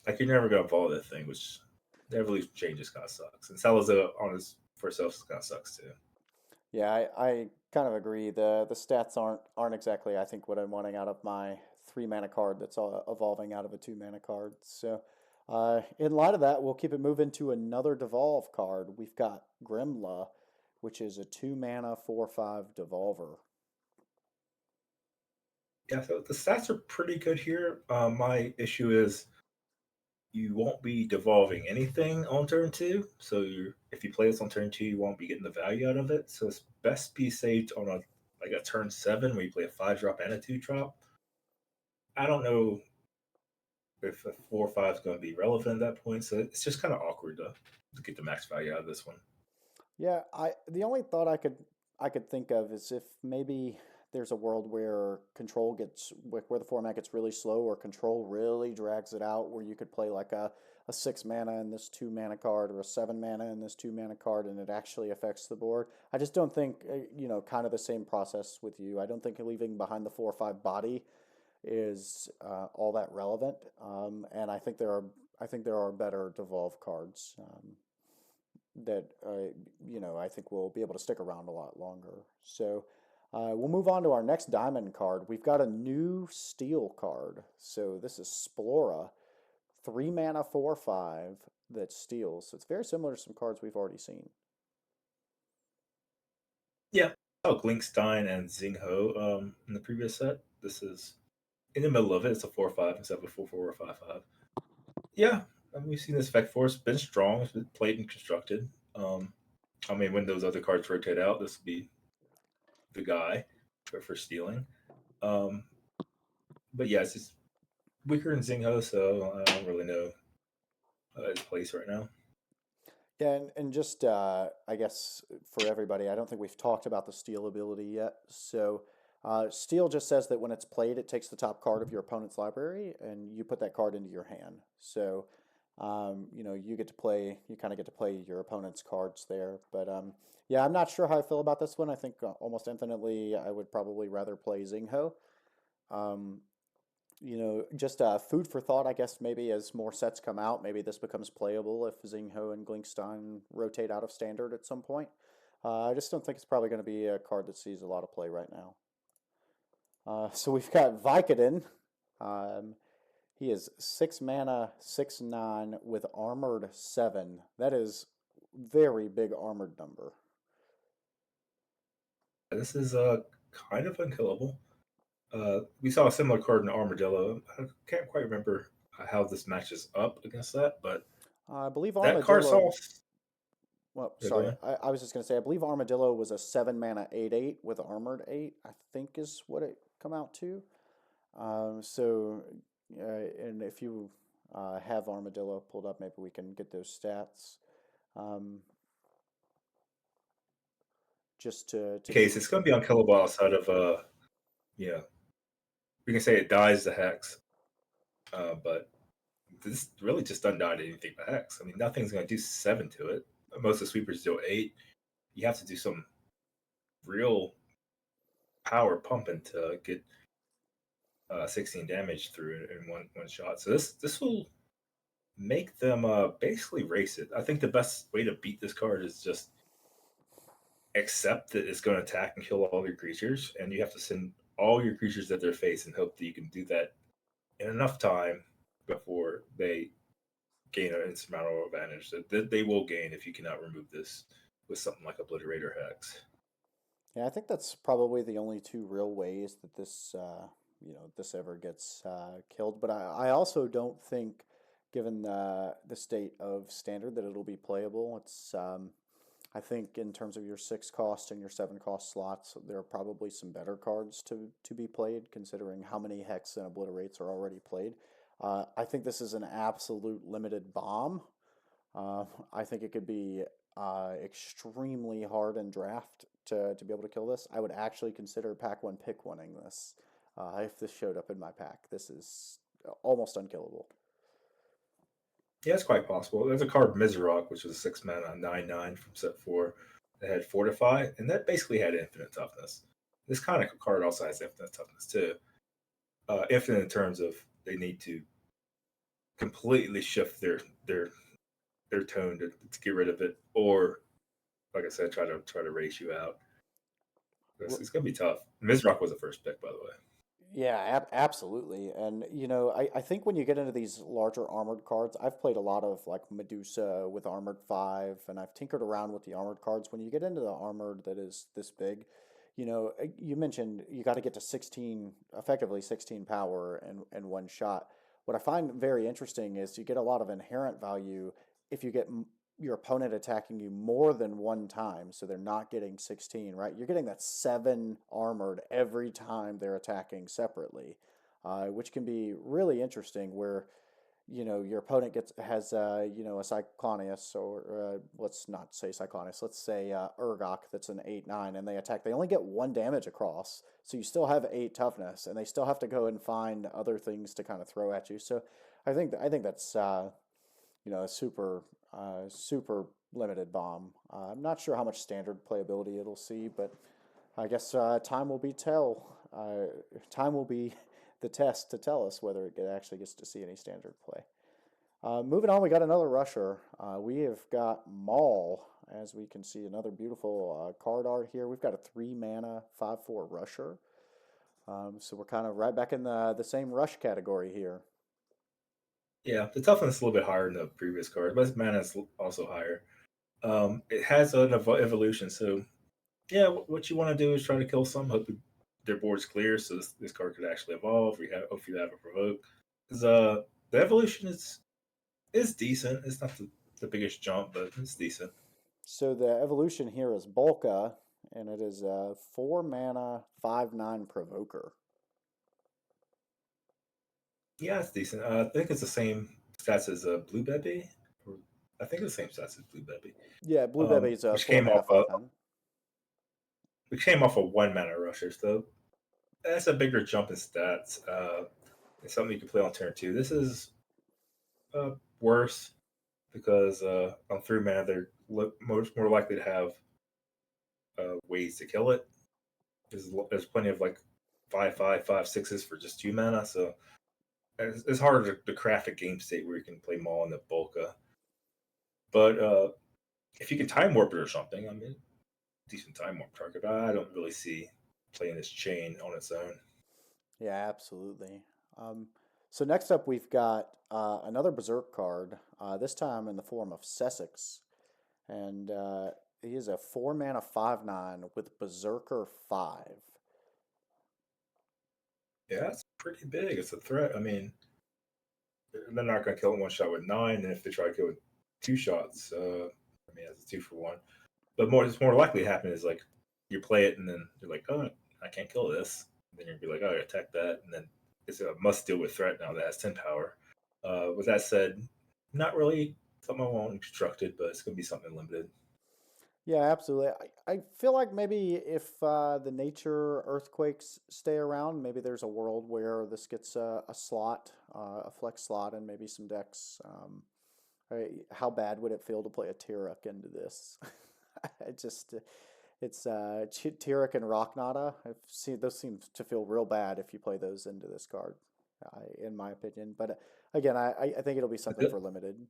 Like you're never gonna evolve that thing, which the evolution changes kind of sucks. And Salazar on his first self kind of sucks too. Yeah, I kind of agree. The stats aren't exactly I think what I'm wanting out of my 3 mana card that's evolving out of a 2 mana card. So in light of that, we'll keep it moving to another devolve card. We've got Grimla, which is a 2 mana 4/5 devolver. Yeah, so the stats are pretty good here. My issue is you won't be devolving anything on turn 2. So if you play this on turn 2, you won't be getting the value out of it. So it's best be saved on a turn 7 where you play a 5-drop and a 2-drop. I don't know if a 4 or 5 is going to be relevant at that point. So it's just kind of awkward to get the max value out of this one. Yeah, the only thought I could think of is if maybe there's a world where where the format gets really slow or control really drags it out where you could play like a 6 mana in this 2 mana card or a 7 mana in this 2 mana card and it actually affects the board. I just don't think kind of the same process with you. I don't think leaving behind the 4 or 5 body is all that relevant. And I think there are better devolve cards. That I think will be able to stick around a lot longer. So we'll move on to our next diamond card. We've got a new steel card. So this is Splora, 3 mana 4/5 that steals. So it's very similar to some cards we've already seen. Yeah. Oh, Glinkstein and Zingho in the previous set. This is in the middle of it. It's a 4/5 instead of a 4/4 or 5/5. Yeah. I mean, we've seen this effect for us. Been strong. It's been played and constructed. I mean, when those other cards rotate out, this will be the guy for stealing. Um, but yeah, it's just weaker than Zingho, so I don't really know his place right now. Yeah, and just I guess for everybody, I don't think we've talked about the steal ability yet. So steal just says that when it's played, it takes the top card of your opponent's library and you put that card into your hand. So you get to play, you kind of get to play your opponent's cards there. But yeah, I'm not sure how I feel about this one. I think almost infinitely, I would probably rather play Zingho. Um, just food for thought, I guess, maybe as more sets come out, maybe this becomes playable if Zingho and Glinkstein rotate out of standard at some point. I just don't think it's probably going to be a card that sees a lot of play right now. So we've got Vicodin. Um, he is 6 mana, 6/9 with armored 7. That is very big armored number. This is kind of unkillable. We saw a similar card in Armadillo. I can't quite remember how this matches up against that, but I believe that card saw. Armadillo. Well, Yeah, go sorry, ahead. I was just going to say, I believe Armadillo was a 7 mana 8/8 with armored 8, I think is what it come out to. So, and if you have Armadillo pulled up, maybe we can get those stats. Um, just to Case, give. it's going to be unkillable outside of yeah. We can say it dies the hex, but this really just doesn't die to anything but hex. I mean, nothing's going to do 7 to it. Most of the sweepers do 8. You have to do some real power pumping to get 16 damage through it in one shot. So this will make them basically race it. I think the best way to beat this card is just accept that it's going to attack and kill all your creatures, and you have to send all your creatures at their face and hope that you can do that in enough time before they gain an insurmountable advantage that they will gain if you cannot remove this with something like Obliterator Hex. Yeah, I think that's probably the only two real ways that this ever gets killed. But I also don't think, given the state of standard, that it'll be playable. I think in terms of your 6 cost and your 7 cost slots, there are probably some better cards to be played, considering how many hex and obliterates are already played. I think this is an absolute limited bomb. I think it could be extremely hard in draft to be able to kill this. I would actually consider pack one pick winning this if this showed up in my pack. This is almost unkillable. Yeah, it's quite possible. There's a card Mizarok, which was a 6 mana 9/9 from set 4 that had Fortify, and that basically had infinite toughness. This kind of card also has infinite toughness too. Infinite in terms of they need to completely shift their tone to get rid of it, or like I said, try to race you out. It's gonna be tough. Mizrock was the first pick, by the way. Yeah, absolutely. And I think when you get into these larger armored cards, I've played a lot of like Medusa with armored 5, and I've tinkered around with the armored cards. When you get into the armored that is this big, you mentioned you got to get to 16, effectively 16 power in one shot. What I find very interesting is you get a lot of inherent value if you get your opponent attacking you more than one time, so they're not getting 16, right? You're getting that 7 armored every time they're attacking separately, which can be really interesting. Where your opponent has a Cyclonius, or let's not say Cyclonius, let's say Urgok, that's an 8/9, and they attack. They only get 1 damage across, so you still have 8 toughness, and they still have to go and find other things to kind of throw at you. So I think that's a super limited bomb. I'm not sure how much standard playability it'll see, but I guess time will be time will be the test to tell us whether it actually gets to see any standard play. Moving on, we got another rusher. We have got Maul, as we can see, another beautiful card art here. We've got a 3 mana 5/4 rusher. So we're kind of right back in the same rush category here. Yeah, the toughness is a little bit higher than the previous card, but its mana is also higher. It has an evolution, so yeah, what you want to do is try to kill some. Hope their board's clear, so this card could actually evolve. Hope you have a provoke. 'Cause, the evolution is It's decent. It's not the biggest jump, but it's decent. So the evolution here is Bolka, and it is a 4 mana 5/9 Provoker. Yeah, it's decent. I think it's the same stats as Blue Bebby. I think it's the same stats as Blue Bebby. Yeah, Blue Bebby is a Which 4 came mana off 5/9. a 1 mana rusher, so that's a bigger jump in stats. It's something you can play on turn 2. This is uh, worse because on 3 mana they're more likely to have ways to kill it. There's plenty of like 5/5/5/6s for just 2 mana, so it's harder to craft a game state where you can play Maul and the Bolka. But if you can time warp it or something, I mean, decent time warp target. But I don't really see playing this chain on its own. Yeah, absolutely. Um, so next up, we've got another Berserk card, this time in the form of Sessex. And he is a 4 mana 5/9 with Berserker 5. Yeah, it's pretty big. It's a threat. I mean, they're not going to kill it one shot with 9, and if they try to kill it with 2 shots, I mean, that's a 2-for-1. But it's more likely to happen is like you play it and then you're like, oh, I can't kill this. And then you'll be like, oh, I attack that, and then it's a must deal with threat now that has 10 power. With that said, not really something I want constructed, but it's going to be something limited. Yeah, absolutely. I feel like maybe if the nature earthquakes stay around, maybe there's a world where this gets a slot, a flex slot, and maybe some decks. How bad would it feel to play a Tyrok into this? It just, it's Tyrok and Rocknata. I've seen those seem to feel real bad if you play those into this card, in my opinion. But again, I think it'll be something for limited.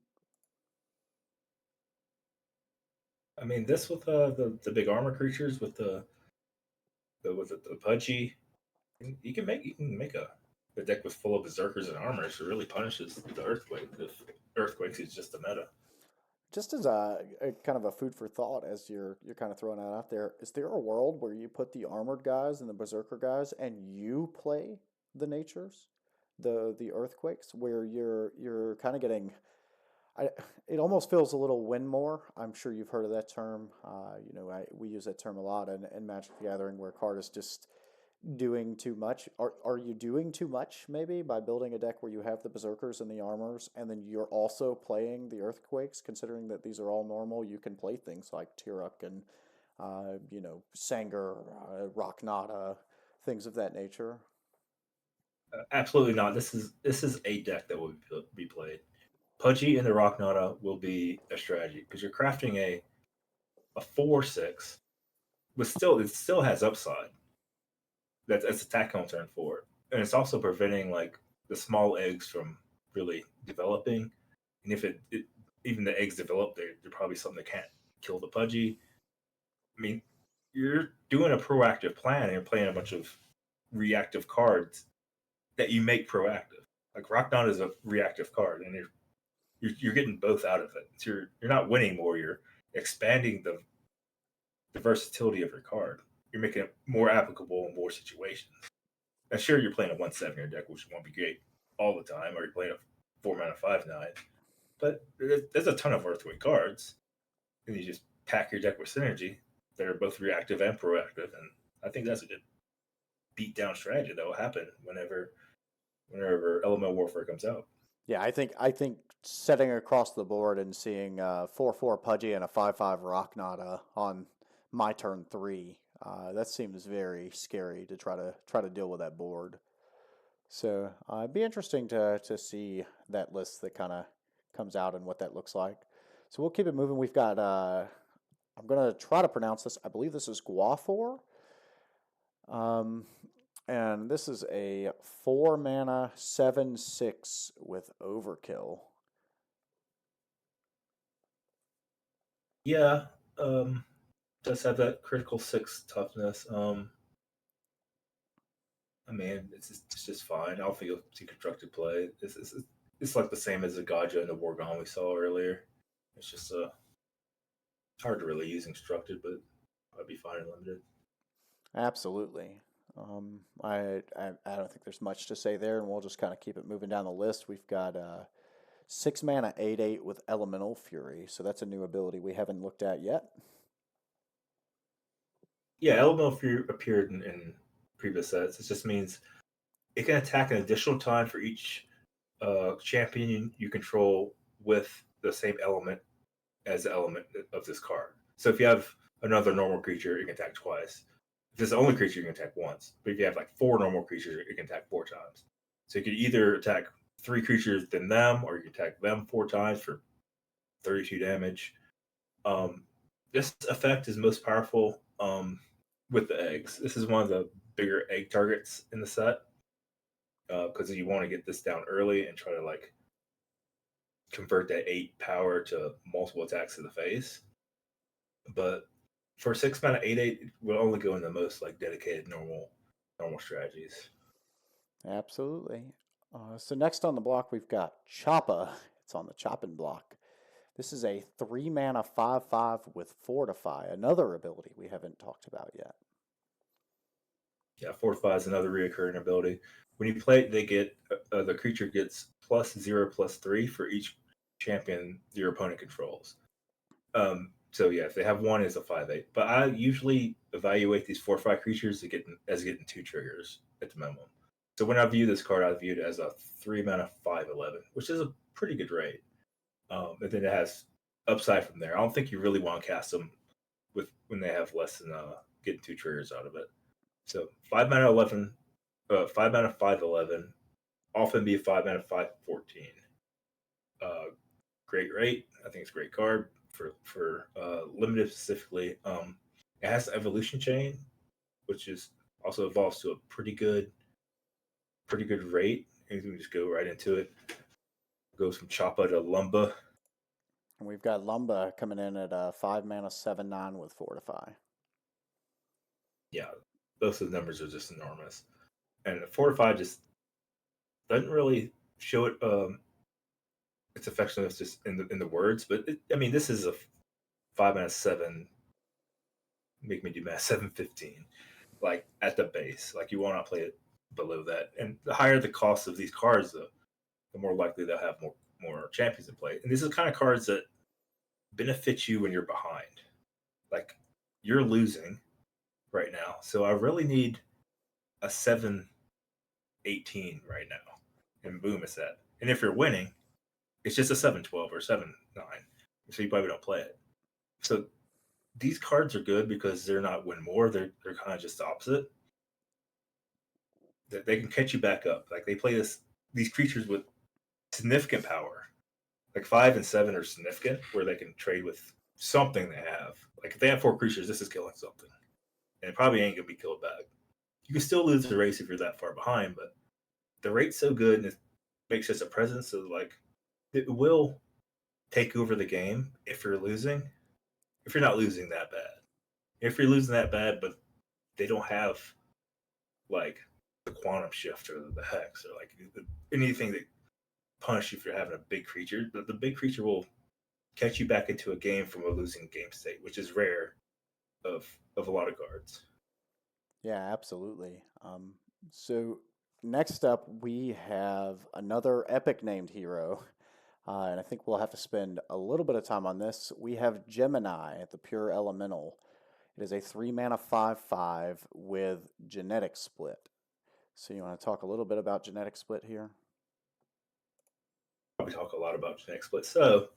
I mean, this with the big armor creatures with the pudgy, you can make a deck with full of berserkers and armor. So it really punishes the earthquake. If earthquakes is just a meta. Just as a kind of a food for thought, as you're kind of throwing that out there, is there a world where you put the armored guys and the berserker guys, and you play the natures, the earthquakes, where you're kind of getting, I it almost feels a little win more. I'm sure you've heard of that term. We use that term a lot in Magic the Gathering, where a card is just doing too much. Are you doing too much maybe by building a deck where you have the berserkers and the armors, and then you're also playing the earthquakes? Considering that these are all normal, you can play things like Tiruk and Sanger, Rocknata, things of that nature. Absolutely not. This is a deck that will be played. Pudgy and the Rocknata will be a strategy because you're crafting a 4/6, but it still has upside. That's attack on turn 4, and it's also preventing like the small eggs from really developing. And if it even the eggs develop, they're probably something that can't kill the Pudgy. I mean, you're doing a proactive plan and you're playing a bunch of reactive cards that you make proactive. Like Rocknot is a reactive card, and you're getting both out of it. So you're not winning more. You're expanding the versatility of your card. You're making it more applicable in more situations. Now, sure, you're playing a 1/7 in your deck, which won't be great all the time, or you're playing a 4 mana 5/9. But there's a ton of Earthquake cards, and you just pack your deck with synergy that are both reactive and proactive. And I think that's a good beat down strategy that will happen whenever Elemental Warfare comes out. Yeah, I think setting across the board and seeing 4/4 Pudgy and a 5/5 Rocknata on my turn 3, that seems very scary to try to deal with that board. So it'd be interesting to see that list that kind of comes out and what that looks like. So we'll keep it moving. We've got I'm gonna try to pronounce this. I believe this is Guafor. Um, and this is a 4 mana 7/6 with Overkill. Yeah, does have that critical 6 toughness. I mean, it's just fine. I don't think you'll see constructed play. It's like the same as the Gaja and the Worgon we saw earlier. It's just hard to really use constructed, but I'd be fine in limited. Absolutely. I don't think there's much to say there, and we'll just kind of keep it moving down the list. We've got 6 mana, 8/8 with Elemental Fury. So that's a new ability we haven't looked at yet. Yeah, Elemental Fury appeared in previous sets. It just means it can attack an additional time for each champion you control with the same element as the element of this card. So if you have another normal creature, it can attack twice. If it's the only creature, you can attack once. But if you have like 4 normal creatures, it can attack 4 times. So you can either attack 3 creatures than them, or you can attack them 4 times for 32 damage. This effect is most powerful with the eggs. This is one of the bigger egg targets in the set because you want to get this down early and try to like convert that 8 power to multiple attacks to the face. But for 6 mana 8/8, it will only go in the most like dedicated normal strategies. Absolutely. So next on the block, we've got Choppa. It's on the chopping block. This is a 3 mana 5/5 with Fortify, another ability we haven't talked about yet. Yeah, Fortify is another reoccurring ability. When you play it, they get the creature gets +0/+3 for each champion your opponent controls. So yeah, if they have one, it's a 5/8. But I usually evaluate these 4/5 creatures as getting 2 triggers at the minimum. So when I view this card, I view it as a 3 mana 5/11, which is a pretty good rate. And then it has upside from there. I don't think you really want to cast them with when they have less than getting 2 triggers out of it. So 5 mana 11, 5 mana 5/11, often be 5 mana 5/14. Great rate. I think it's a great card for limited specifically. It has the evolution chain, which is also evolves to a pretty good rate. And you can just go right into it. Goes from Choppa to Lumba. And we've got Lumba coming in at 5 mana 7/9 with Fortify. Yeah, those numbers are just enormous. And Fortify just doesn't really show it its effectiveness just in the words, but I mean, this is a 5 mana 7. Make me do math. 7/15, like at the base. Like you want to play it below that, and the higher the cost of these cards, the more likely they'll have more champions in play. And these are the kind of cards that benefit you when you're behind. Like you're losing right now, so I really need a 7/18 right now, and boom, it's that. And if you're winning, it's just a 7/12 or 7/9, so you probably don't play it. So these cards are good because they're not win more. They're kind of just the opposite. They can catch you back up. Like they play these creatures with significant power. Like 5 and 7 are significant, where they can trade with something they have. Like if they have 4 creatures, this is killing something, and it probably ain't gonna be killed back. You can still lose the race if you're that far behind, but the rate's so good and it makes just a presence. So like it will take over the game if you're losing. If you're not losing that bad, if you're losing that bad, but they don't have like the quantum shift or the hex or like anything that punish you for having a big creature, the big creature will catch you back into a game from a losing game state, which is rare of a lot of cards. Yeah, absolutely. So next up, we have another epic named hero. And I think we'll have to spend a little bit of time on this. We have Gemini, the pure elemental. It is a 3 mana 5/5 with genetic split. So you want to talk a little bit about genetic split here? We talk a lot about genetic split. So,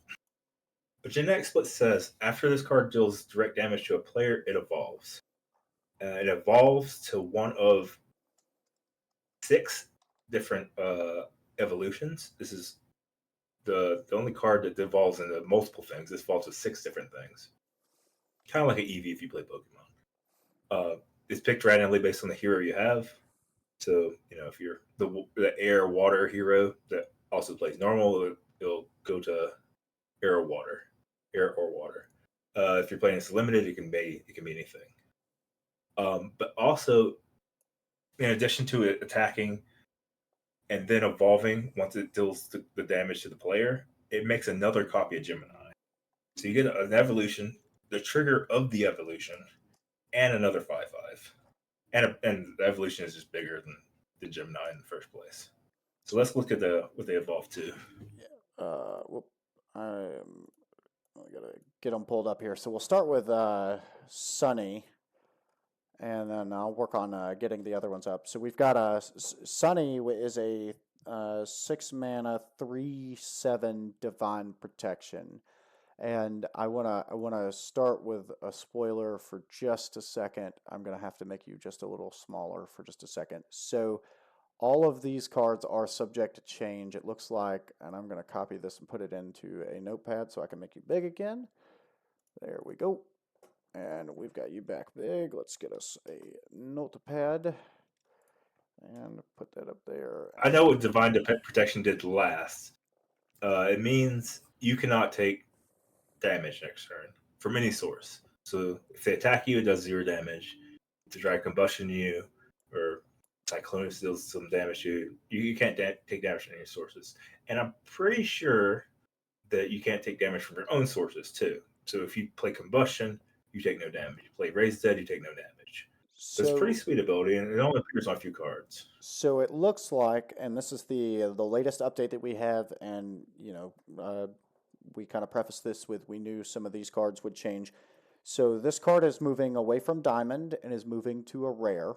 a genetic split says after this card deals direct damage to a player, it evolves. It evolves to one of 6 different evolutions. This is the only card that evolves into multiple things. This evolves with 6 different things. Kind of like an Eevee if you play Pokemon. It's picked randomly based on the hero you have. So, if you're the air water hero that also plays normal, it'll go to air or water. If you're playing this limited, it can be anything. But also, in addition to it attacking and then evolving once it deals the damage to the player, it makes another copy of Gemini. So you get an evolution, the trigger of the evolution, and another 5/5. And the evolution is just bigger than the Gemini in the first place. So let's look at what they evolve to. whoop, I gotta get them pulled up here. So we'll start with Sunny, and then I'll work on getting the other ones up. So we've got Sunny is a 6 mana 3/7 Divine Protection, and I wanna start with a spoiler for just a second. I'm gonna have to make you just a little smaller for just a second. So all of these cards are subject to change, it looks like, and I'm going to copy this and put it into a notepad so I can make you big again. There we go. And we've got you back big. Let's get us a notepad and put that up there. I know what Divine Protection did last. It means you cannot take damage next turn from any source. So if they attack you, it does 0 damage. To try to combustion you or Cyclone deals some damage to you, you can't take damage from any sources. And I'm pretty sure that you can't take damage from your own sources too. So if you play Combustion, you take no damage. You play Raise Dead, you take no damage. So it's a pretty sweet ability, and it only appears on a few cards. So it looks like, and this is the latest update that we have, and we kind of prefaced this with we knew some of these cards would change. So this card is moving away from Diamond and is moving to a rare.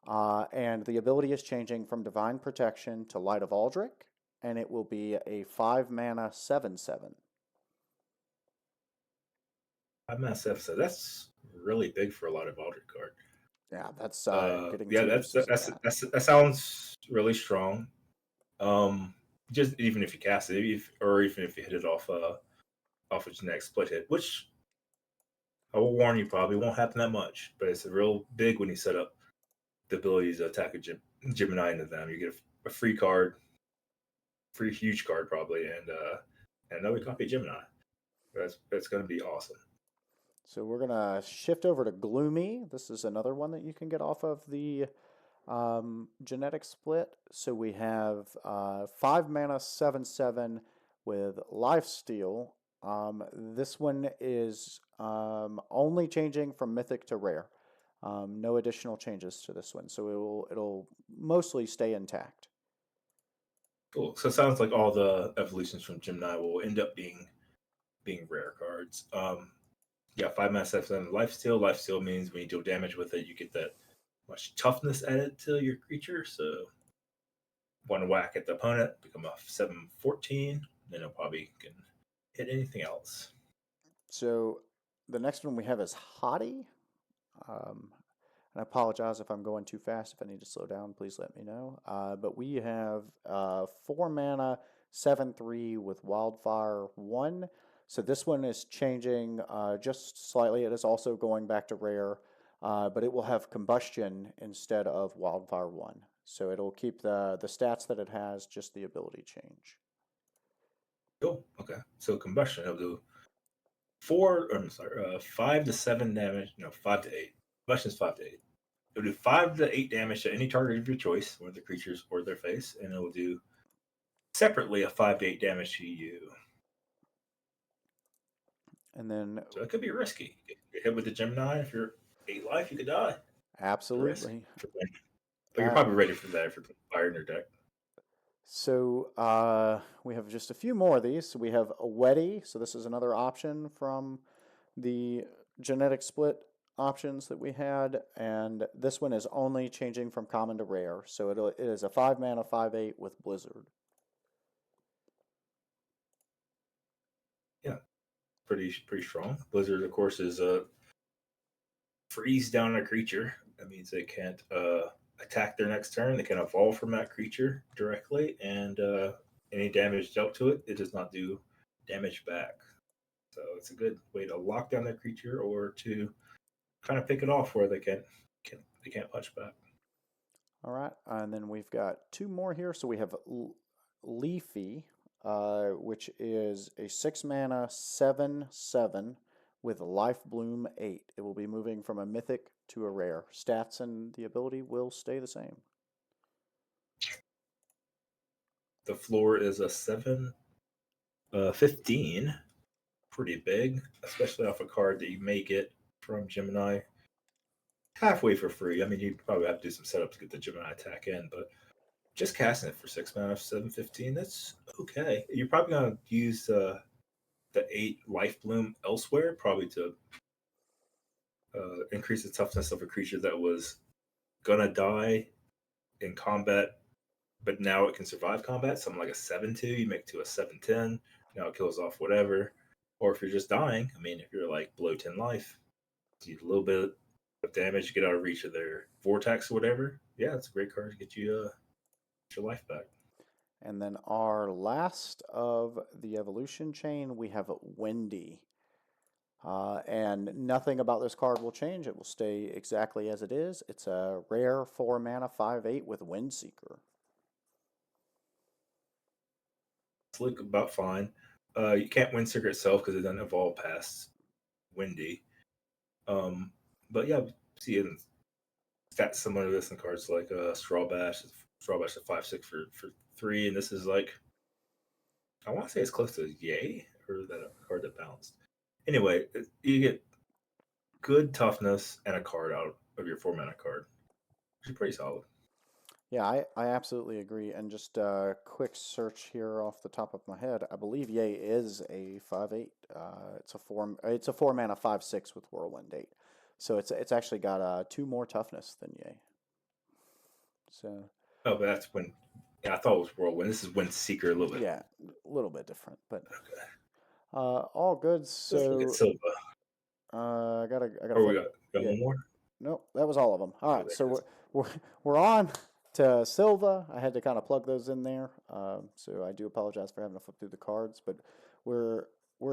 And the ability is changing from Divine Protection to Light of Aldrich, and it will be a 5 mana 7/7. 5 mana 7/7. That's really big for a Light of Aldrich card. Yeah, that's getting that sounds really strong. Just even if you cast it, or even if you hit it off of genetic split hit, which I will warn you probably won't happen that much, but it's real big when you set up the ability to attack a Gemini into them. You get a free card, free huge card probably, and another copy of Gemini. That's going to be awesome. So we're gonna shift over to Gloomy. This is another one that you can get off of the genetic split. So we have 5 mana 7/7 with Lifesteal. This one is only changing from Mythic to Rare. No additional changes to this one, so it'll mostly stay intact. Cool. So it sounds like all the evolutions from Gemini will end up being rare cards. Yeah, 5 mana 7/7 Lifesteal. Lifesteal means when you deal damage with it, you get that much toughness added to your creature. So one whack at the opponent, become a 7/14, then it probably can hit anything else. So the next one we have is Hottie. And I apologize if I'm going too fast. If I need to slow down, please let me know. But we have 4 mana 7/3 with Wildfire 1. So this one is changing just slightly. It is also going back to rare, but it will have Combustion instead of Wildfire 1. So it'll keep the stats that it has, just the ability change. Cool. Okay. So Combustion, it'll do 5 to 7 damage. No, 5 to 8. Combustion is 5 to 8. It'll do 5 to 8 damage to any target of your choice, or the creatures or their face, and it will do separately a 5 to 8 damage to you. And then, so it could be risky. You get hit with the Gemini. If you're 8 life, you could die. Absolutely. But you're probably ready for that if you're putting fire in your deck. So we have just a few more of these. So we have a Weddy. So this is another option from the genetic split options that we had, and this one is only changing from common to rare. So it is a 5 mana 5/8 with Blizzard. Yeah, pretty strong. Blizzard, of course, is a freeze down a creature. That means they can't attack their next turn. They can evolve from that creature directly, and any damage dealt to it, it does not do damage back. So it's a good way to lock down their creature, or to kind of pick it off where they can't punch back. All right, and then we've got 2 more here. So we have Leafy, which is a 6 mana 7/7 with Life Bloom 8. It will be moving from a mythic to a rare. Stats and the ability will stay the same. The floor is a 7/15. Pretty big, especially off a card that you may get from Gemini halfway for free. I mean, you probably have to do some setup to get the Gemini attack in, but just casting it for 6 mana, 715. That's okay. You're probably gonna use the 8 life bloom elsewhere, probably to increase the toughness of a creature that was gonna die in combat, but now it can survive combat. Something like a 7/2, you make to a 7/10. Now it kills off whatever. Or if you're just dying, I mean, if you're like below 10 life, you do a little bit of damage, get out of reach of their vortex or whatever. Yeah, it's a great card to get you your life back. And then our last of the evolution chain, we have Wendy. And nothing about this card will change. It will stay exactly as it is. It's a rare 4 mana 5/8 with Windseeker. It's look about fine. You can't win Secret itself because it doesn't evolve past Windy. But yeah, see it in stats similar to this in cards like Straw Bash. Straw Bash at 5/6 for 3, and this is like, I want to say it's close to Yay, or that card that bounced. Anyway, you get good toughness and a card out of your 4 mana card, which is pretty solid. Yeah, I absolutely agree. And just a quick search here off the top of my head, I believe Yay is a 5/8. It's a 4 mana 5/6 with Whirlwind 8. So it's actually got 2 more toughness than Yay. So Oh, but that's when. Yeah, I thought it was Whirlwind. This is Windseeker a little bit. yeah, a little bit different, but Okay. all good. Let's look at So Silva. I gotta Or we flip. got Yeah, one more. nope, that was all of them. All Oh, right, there so it is. we're on to Silva. I had to kind of plug those in there, so I do apologize for having to flip through the cards, but we're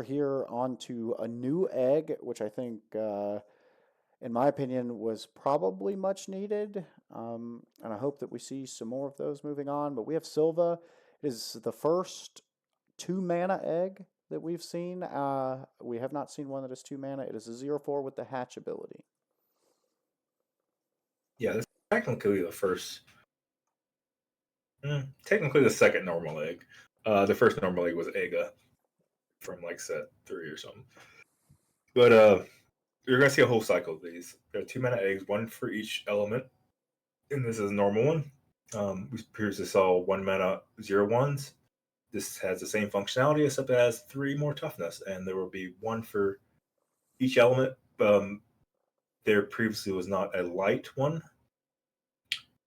here on to a new egg, which I think, in my opinion, was probably much needed, and I hope that we see some more of those moving on. But we have Silva. It is the first 2 mana egg that we've seen. We have not seen one that is 2 mana. It is a 0/4 with the hatch ability. Yeah, this is technically the first. Technically the second normal egg. The first normal egg was Ega from like set 3 or something. But you're gonna see a whole cycle of these. There are 2 mana eggs, one for each element, and this is a normal one. We previously saw 1 mana 0/1s. This has the same functionality except it has 3 more toughness, and there will be one for each element. There previously was not a light one,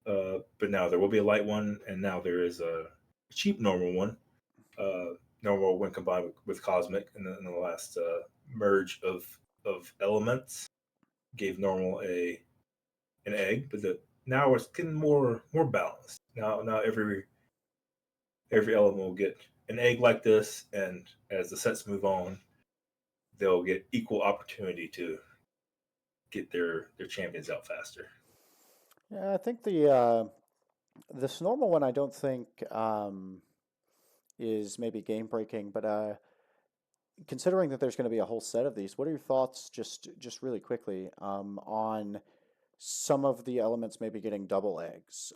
but now there will be a light one, and now there is a cheap normal one. Normal when combined with cosmic, in the last merge of elements gave normal an egg, but now it's getting more balanced. Now every element will get an egg like this, and as the sets move on, they'll get equal opportunity to get their champions out faster. Yeah, I think the this normal one I don't think is maybe game breaking, but considering that there's going to be a whole set of these, what are your thoughts, just really quickly, on some of the elements maybe getting double eggs?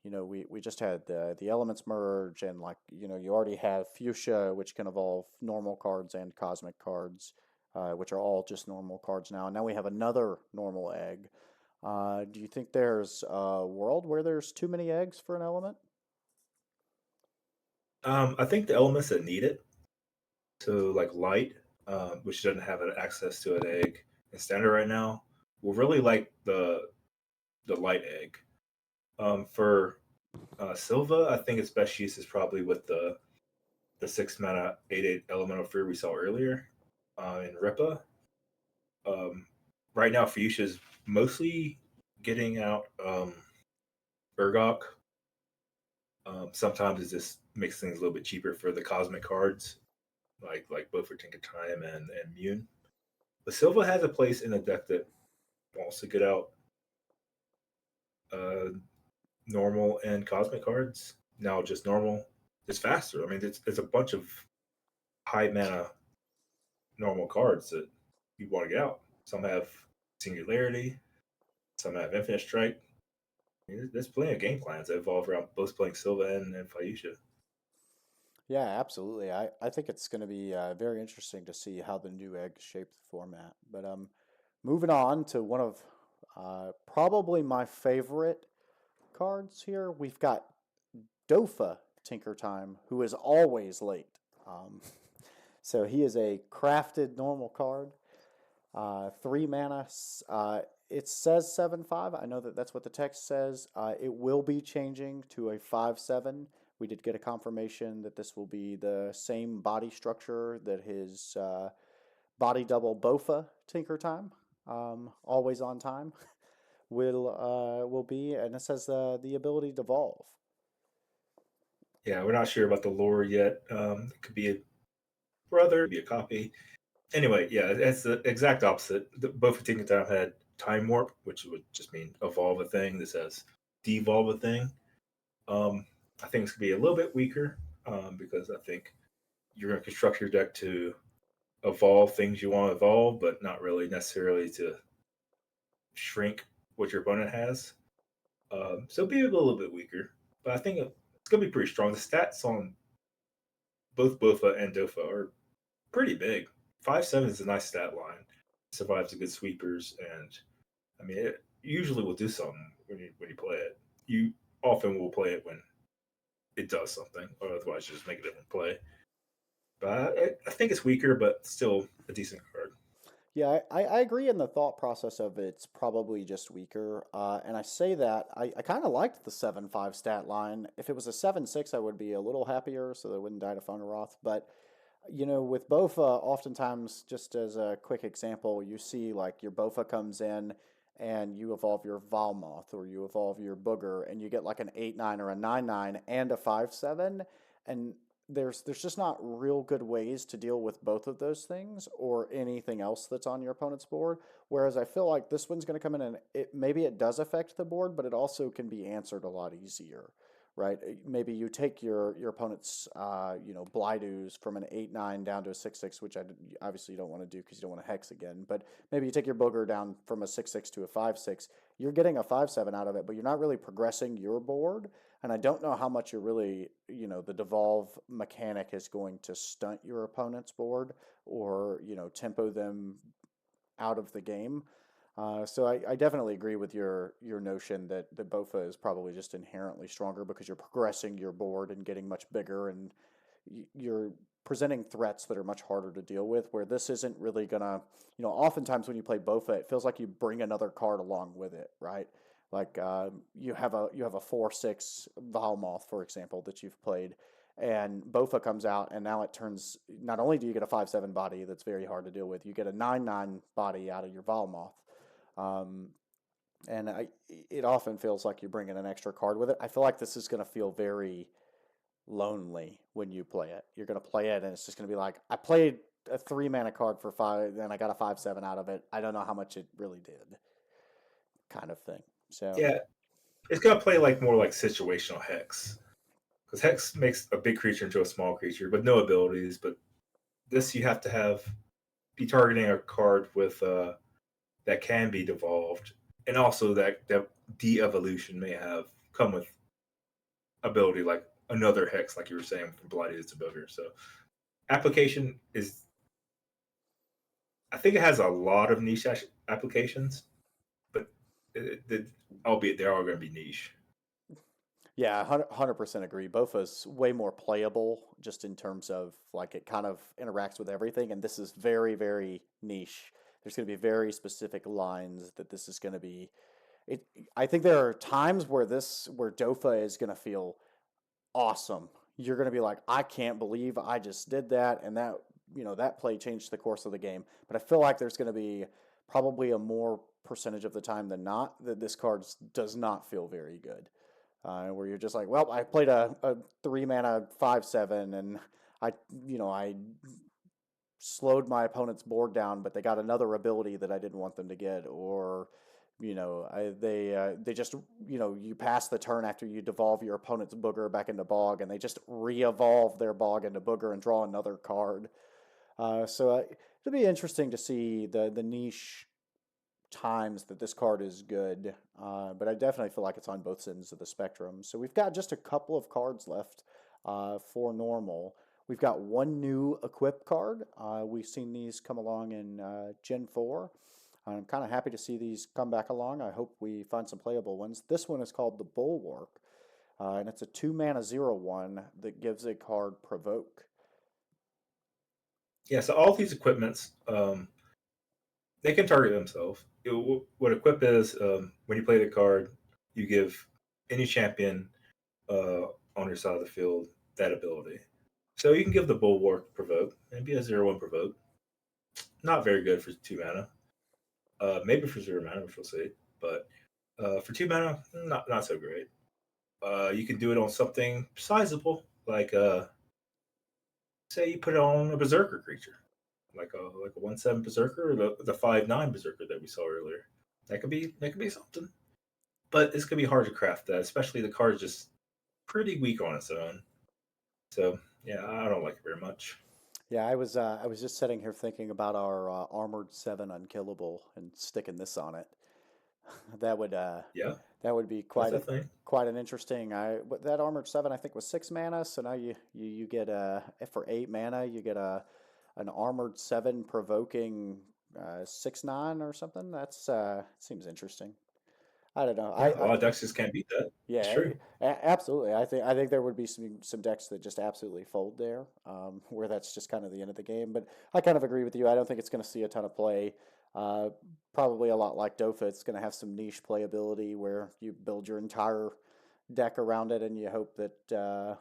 We just had the elements merge, and like you already have fuchsia, which can evolve normal cards and cosmic cards, which are all just normal cards now. And now we have another normal egg. Do you think there's a world where there's too many eggs for an element? I think the elements that need it, so like light, which doesn't have access to an egg in standard right now, will really like the light egg. For Silva, I think its best use is probably with the 6 mana 8/8 elemental fear we saw earlier in Ripa. Right now, Fuchsia is mostly getting out Urgok. Sometimes it just makes things a little bit cheaper for the cosmic cards, like both for Tinker Time and Mune. But Silva has a place in a deck that wants to get out uh, normal and cosmic cards. Now just normal is faster. I mean, it's a bunch of high mana normal cards that you want to get out. Some have Singularity, some have Infinite Strike. I mean, there's plenty of game plans that evolve around both playing Silva and Fayusha. Yeah, absolutely. I think it's going to be very interesting to see how the new eggs shape the format. But moving on to one of probably my favorite cards here, we've got Dofa Tinker Time, who is always late. Um, so he is a crafted normal card. 3 mana. It says 7/5. I know that that's what the text says. It will be changing to a 5/7. We did get a confirmation that this will be the same body structure that his body double Bofa Tinker Time, always on time, will be, and it says the ability to evolve. Yeah, we're not sure about the lore yet. It could be a brother, could be a copy. Anyway, yeah, it's the exact opposite. Both of Tinker Time had Time Warp, which would just mean evolve a thing. This says devolve a thing. I think it's going to be a little bit weaker because I think you're going to construct your deck to evolve things you want to evolve, but not really necessarily to shrink what your opponent has. So it'll be a little bit weaker, but I think it's going to be pretty strong. The stats on both Bofa and Dofa are pretty big. 5/7 is a nice stat line. Survives the good sweepers, and I mean, it usually will do something when you play it. You often will play it when it does something, or otherwise you just make a different play. But I think it's weaker, but still a decent card. Yeah, I agree in the thought process of it's probably just weaker. And I say that I kind of liked the 7/5 stat line. If it was a 7/6, I would be a little happier so they wouldn't die to Phonaroth. But, with Bofa, oftentimes, just as a quick example, you see like your Bofa comes in and you evolve your Valmoth or you evolve your Booger and you get like an 8/9 or a 9/9 and a 5/7. And there's just not real good ways to deal with both of those things or anything else that's on your opponent's board. Whereas I feel like this one's going to come in and maybe it does affect the board, but it also can be answered a lot easier, right? Maybe you take your opponent's Blydoos from an 8/9 down to a 6/6, which obviously you don't want to do because you don't want to hex again. But maybe you take your Booger down from a 6/6 to a 5/6. You're getting a 5/7 out of it, but you're not really progressing your board. And I don't know how much you're really, the devolve mechanic is going to stunt your opponent's board or, tempo them out of the game. So I definitely agree with your notion that the Bofa is probably just inherently stronger because you're progressing your board and getting much bigger and you're presenting threats that are much harder to deal with, where this isn't really gonna, oftentimes when you play Bofa, it feels like you bring another card along with it, right? Like you have a 4/6 Valmoth, for example, that you've played, and Bofa comes out, and now it turns. Not only do you get a 5/7 body that's very hard to deal with, you get a 9/9 body out of your Valmoth, um, and it often feels like you're bringing an extra card with it. I feel like this is going to feel very lonely when you play it. You're going to play it, and it's just going to be like, I played a 3 mana card for 5, and I got a 5/7 out of it. I don't know how much it really did, kind of thing. So. Yeah, it's gonna play like more like situational hex because hex makes a big creature into a small creature with no abilities. But this you have to be targeting a card with that can be devolved, and also that de-evolution may have come with ability like another hex, like you were saying from Blighted to Booger. So application is, I think it has a lot of niche applications, but albeit they are going to be niche. Yeah, 100% agree. Bofa's way more playable just in terms of like it kind of interacts with everything, and this is very, very niche. There's going to be very specific lines that this is going to be. It. I think there are times where Dofa is going to feel awesome. You're going to be like, I can't believe I just did that, and that play changed the course of the game. But I feel like there's going to be probably a more percentage of the time than not that this card does not feel very good. Where you're just like, well, I played a 3 mana 5/7, and I slowed my opponent's board down, but they got another ability that I didn't want them to get, or they just you pass the turn after you devolve your opponent's Booger back into Bog, and they just re-evolve their Bog into Booger and draw another card. So it'll be interesting to see the niche times that this card is good, but I definitely feel like it's on both ends of the spectrum. So we've got just a couple of cards left for normal. We've got one new equip card. We've seen these come along in Gen 4. I'm kind of happy to see these come back along. I hope we find some playable ones. This one is called the Bulwark. and it's a 2 mana 0/1 that gives a card provoke. Yeah, so all these equipments, they can target themselves. What equip is, when you play the card, you give any champion on your side of the field that ability. So you can give the Bulwark provoke, maybe a 0/1 provoke. Not very good for 2 mana. Maybe for 0 mana, which we'll see. But for 2 mana, not so great. You can do it on something sizable, like say you put it on a Berserker creature, like a 1/7 Berserker, or the 5/9 Berserker that we saw earlier. That could be something. But it's gonna be hard to craft that, especially the card's just pretty weak on its own. So yeah, I don't like it very much. Yeah, I was just sitting here thinking about our Armored 7 Unkillable and sticking this on it. That would Yeah, that would be that's a thing. quite an interesting. That Armored 7 I think was 6 mana, so now you get for 8 mana you get an Armored 7 provoking 6/9 or something. That's seems interesting. I don't know. Yeah, a lot of decks just can't beat that. It's Yeah, true. absolutely. I think there would be some decks that just absolutely fold there, where that's just kind of the end of the game. But I kind of agree with you. I don't think it's going to see a ton of play. Uh, Probably a lot like Dofa. It's going to have some niche playability where you build your entire deck around it, and you hope that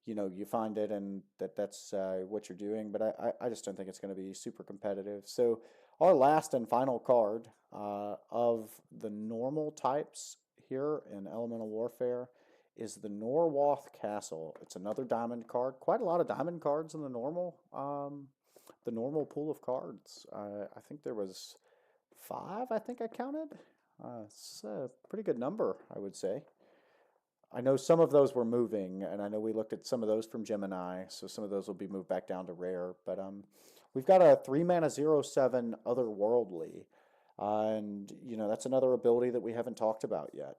you find it and that's what you're doing. But I just don't think it's going to be super competitive. So our last and final card of the normal types here in Elemental Warfare is the Norwath Castle. It's another diamond card. Quite a lot of diamond cards in the normal pool of cards. I think there was five. I think I counted. It's a pretty good number, I would say. I know some of those were moving, and I know we looked at some of those from Gemini, so some of those will be moved back down to rare. But we've got a 3 mana 0/7 Otherworldly, and that's another ability that we haven't talked about yet.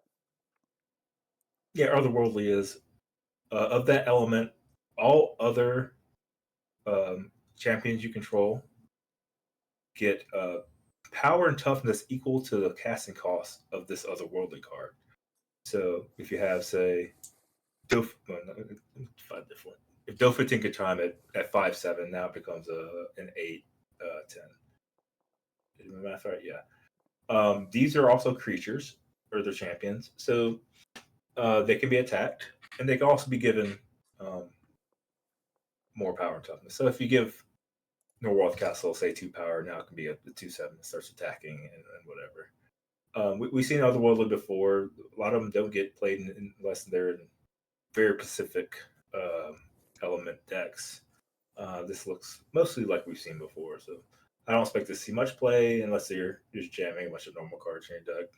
Yeah, otherworldly is of that element. All other champions you control get power and toughness equal to the casting cost of this otherworldly card. So if you have, say, well, five different. If Dofin could time it at 5/7, now it becomes an 8/10. Is my math right? Yeah. These are also creatures, or they're champions, so they can be attacked, and they can also be given um, more power and toughness. So if you give Norwalth Castle, say 2 power, now it can be a 2/7 that starts attacking and whatever. We've seen Otherworldly before. A lot of them don't get played unless they're in very specific um, element decks. This looks mostly like we've seen before, so I don't expect to see much play unless you're just jamming a bunch of normal cards in your deck.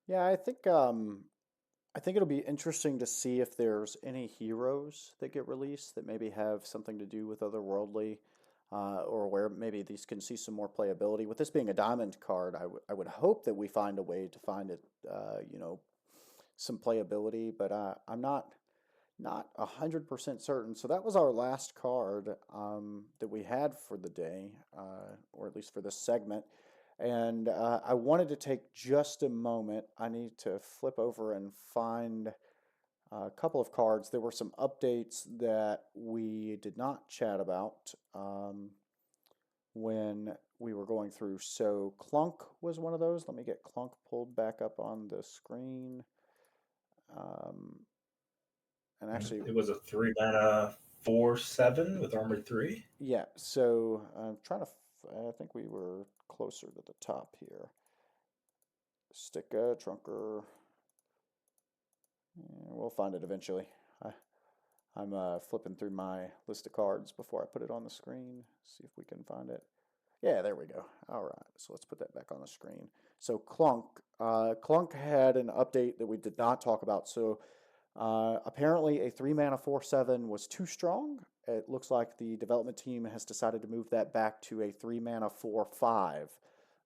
Yeah, I think it'll be interesting to see if there's any heroes that get released that maybe have something to do with Otherworldly, or where maybe these can see some more playability. With this being a diamond card, I would hope that we find a way to find it, some playability, but I'm not 100% certain. So that was our last card that we had for the day, or at least for this segment. And I wanted to take just a moment. I need to flip over and find a couple of cards. There were some updates that we did not chat about when we were going through. So Clunk was one of those. Let me get Clunk pulled back up on the screen. Um, and actually, It was a 3 mana 4/7 with armored 3. yeah, so I'm trying to, I think we were closer to the top here. Sticka, Trunker. We'll find it eventually. I, I'm flipping through my list of cards before I put it on the screen. See if we can find it. Yeah, there we go. All right, so let's put that back on the screen. So Clunk, Clunk had an update that we did not talk about. So apparently a 3 mana 4/7 was too strong. It looks like the development team has decided to move that back to a 3 mana 4/5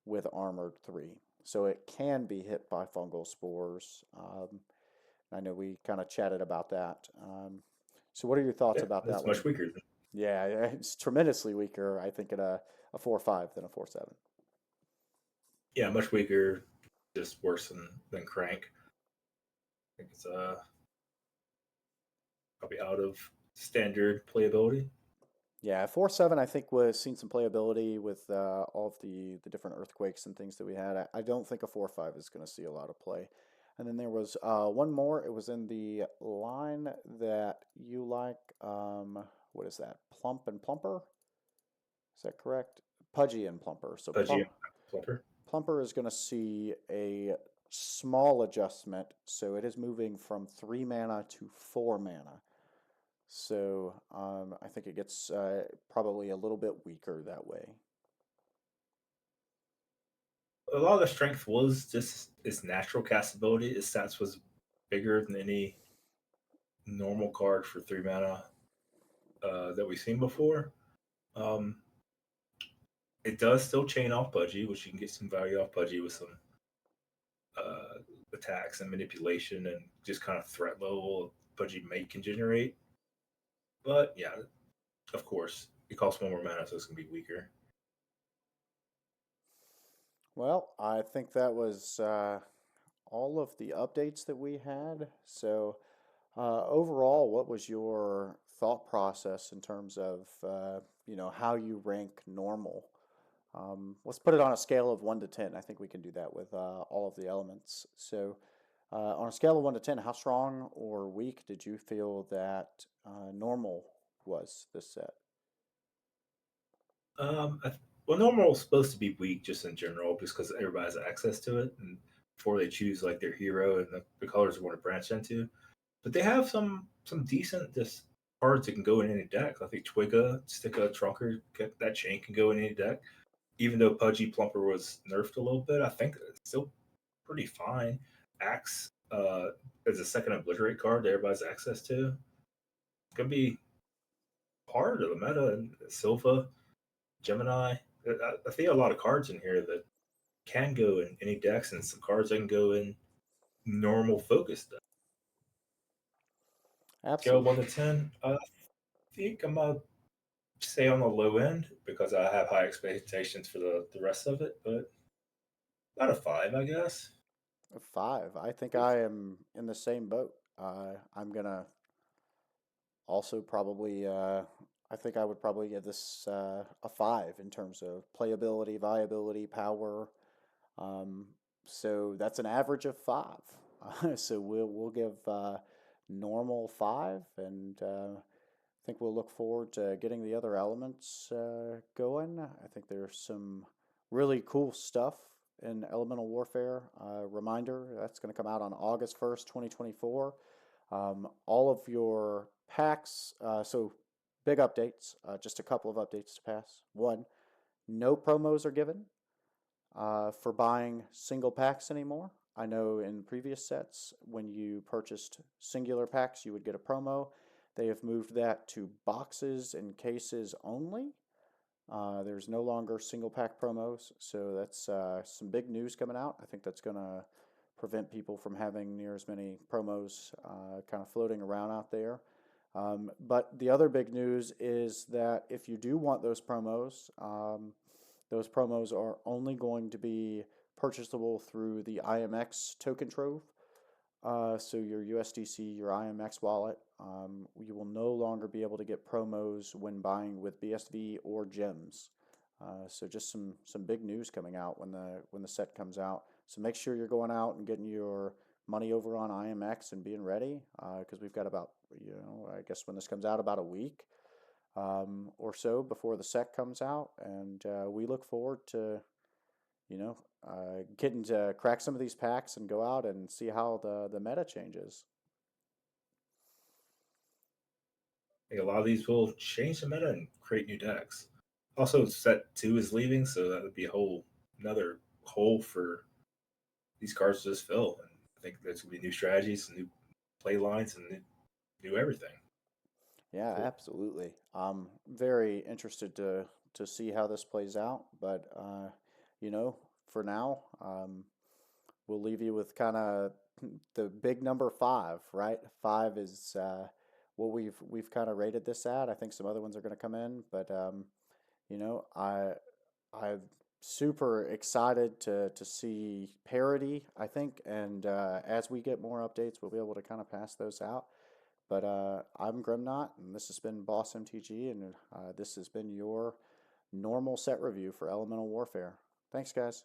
with armored 3. So it can be hit by fungal spores. I know we kind of chatted about that. So what are your thoughts Yeah, about that that's one? much weaker. Yeah, it's tremendously weaker, I think, at a 4/5 than a 4/7. Yeah, much weaker, just worse than Crank. I think it's probably out of standard playability. Yeah, 4-7 I think was seen some playability with all of the different earthquakes and things that we had. I don't think a 4-5 is going to see a lot of play. And then there was one more. It was in the line that you like. What is that? Plump and Plumper? Is that correct? Pudgy and Plumper. So Pudgy and Plumper. Plumper is going to see a small adjustment. So it is moving from 3 mana to 4 mana. So I think it gets probably a little bit weaker that way. A lot of the strength was just its natural castability. Its stats was bigger than any normal card for 3 mana that we've seen before. Um, it does still chain off Pudgy, which you can get some value off Pudgy with some uh, attacks and manipulation and just kind of threat level Pudgy mate can generate. But yeah, of course, it costs 1 more mana, so it's gonna be weaker. Well, I think that was all of the updates that we had. So overall, what was your thought process in terms of how you rank normal? Let's put it on a scale of 1 to 10. I think we can do that with all of the elements. So, on a scale of 1 to 10, how strong or weak did you feel that normal was this set? Well, normal is supposed to be weak just in general, just because everybody has access to it, and before they choose like their hero and the colors they want to branch into. But they have some decent just cards that can go in any deck. I think Twigga, Sticka, Trunker, that chain can go in any deck. Even though Pudgy Plumper was nerfed a little bit, I think it's still pretty fine. Axe is a second obliterate card that everybody's access to. It's gonna be part of the meta. And Silva, Gemini. I think a lot of cards in here that can go in any decks, and some cards that can go in normal focus decks. Scale Absolutely. 1 to 10. I think I'm gonna stay on the low end because I have high expectations for the rest of it, but about a 5, I guess. A 5. I think I am in the same boat. I'm gonna also probably. I think I would probably give this a 5 in terms of playability, viability, power. Um, so that's an average of 5. So we'll give normal 5, and I think we'll look forward to getting the other elements going. I think there's some really cool stuff in Elemental Warfare. Reminder, that's going to come out on August 1st, 2024. All of your packs, so big updates, just a couple of updates to pass. One, no promos are given for buying single packs anymore. I know in previous sets, when you purchased singular packs, you would get a promo. They have moved that to boxes and cases only. There's no longer single pack promos, so that's some big news coming out. I think that's going to prevent people from having near as many promos kind of floating around out there. But the other big news is that if you do want those promos are only going to be purchasable through the IMX token trove. So your USDC, your IMX wallet, you will no longer be able to get promos when buying with BSV or gems. So just some big news coming out when the set comes out. So make sure you're going out and getting your money over on IMX and being ready because we've got about I guess when this comes out about a week or so before the set comes out, and we look forward to getting to crack some of these packs and go out and see how the meta changes. I think a lot of these will change the meta and create new decks. Also, set 2 is leaving, so that would be a whole another hole for these cards to just fill. And I think there's gonna be new strategies, new play lines, and new everything. Yeah, Cool. absolutely. I'm very interested to see how this plays out, but for now, we'll leave you with kind of the big number 5, right? 5 is what we've kind of rated this at. I think some other ones are going to come in, but you know, I I'm super excited to see parity, I think, and as we get more updates, we'll be able to kind of pass those out. But I'm Gremknot, and this has been Boss MTG, and this has been your normal set review for Elemental Warfare. Thanks, guys.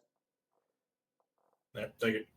Yeah, take it.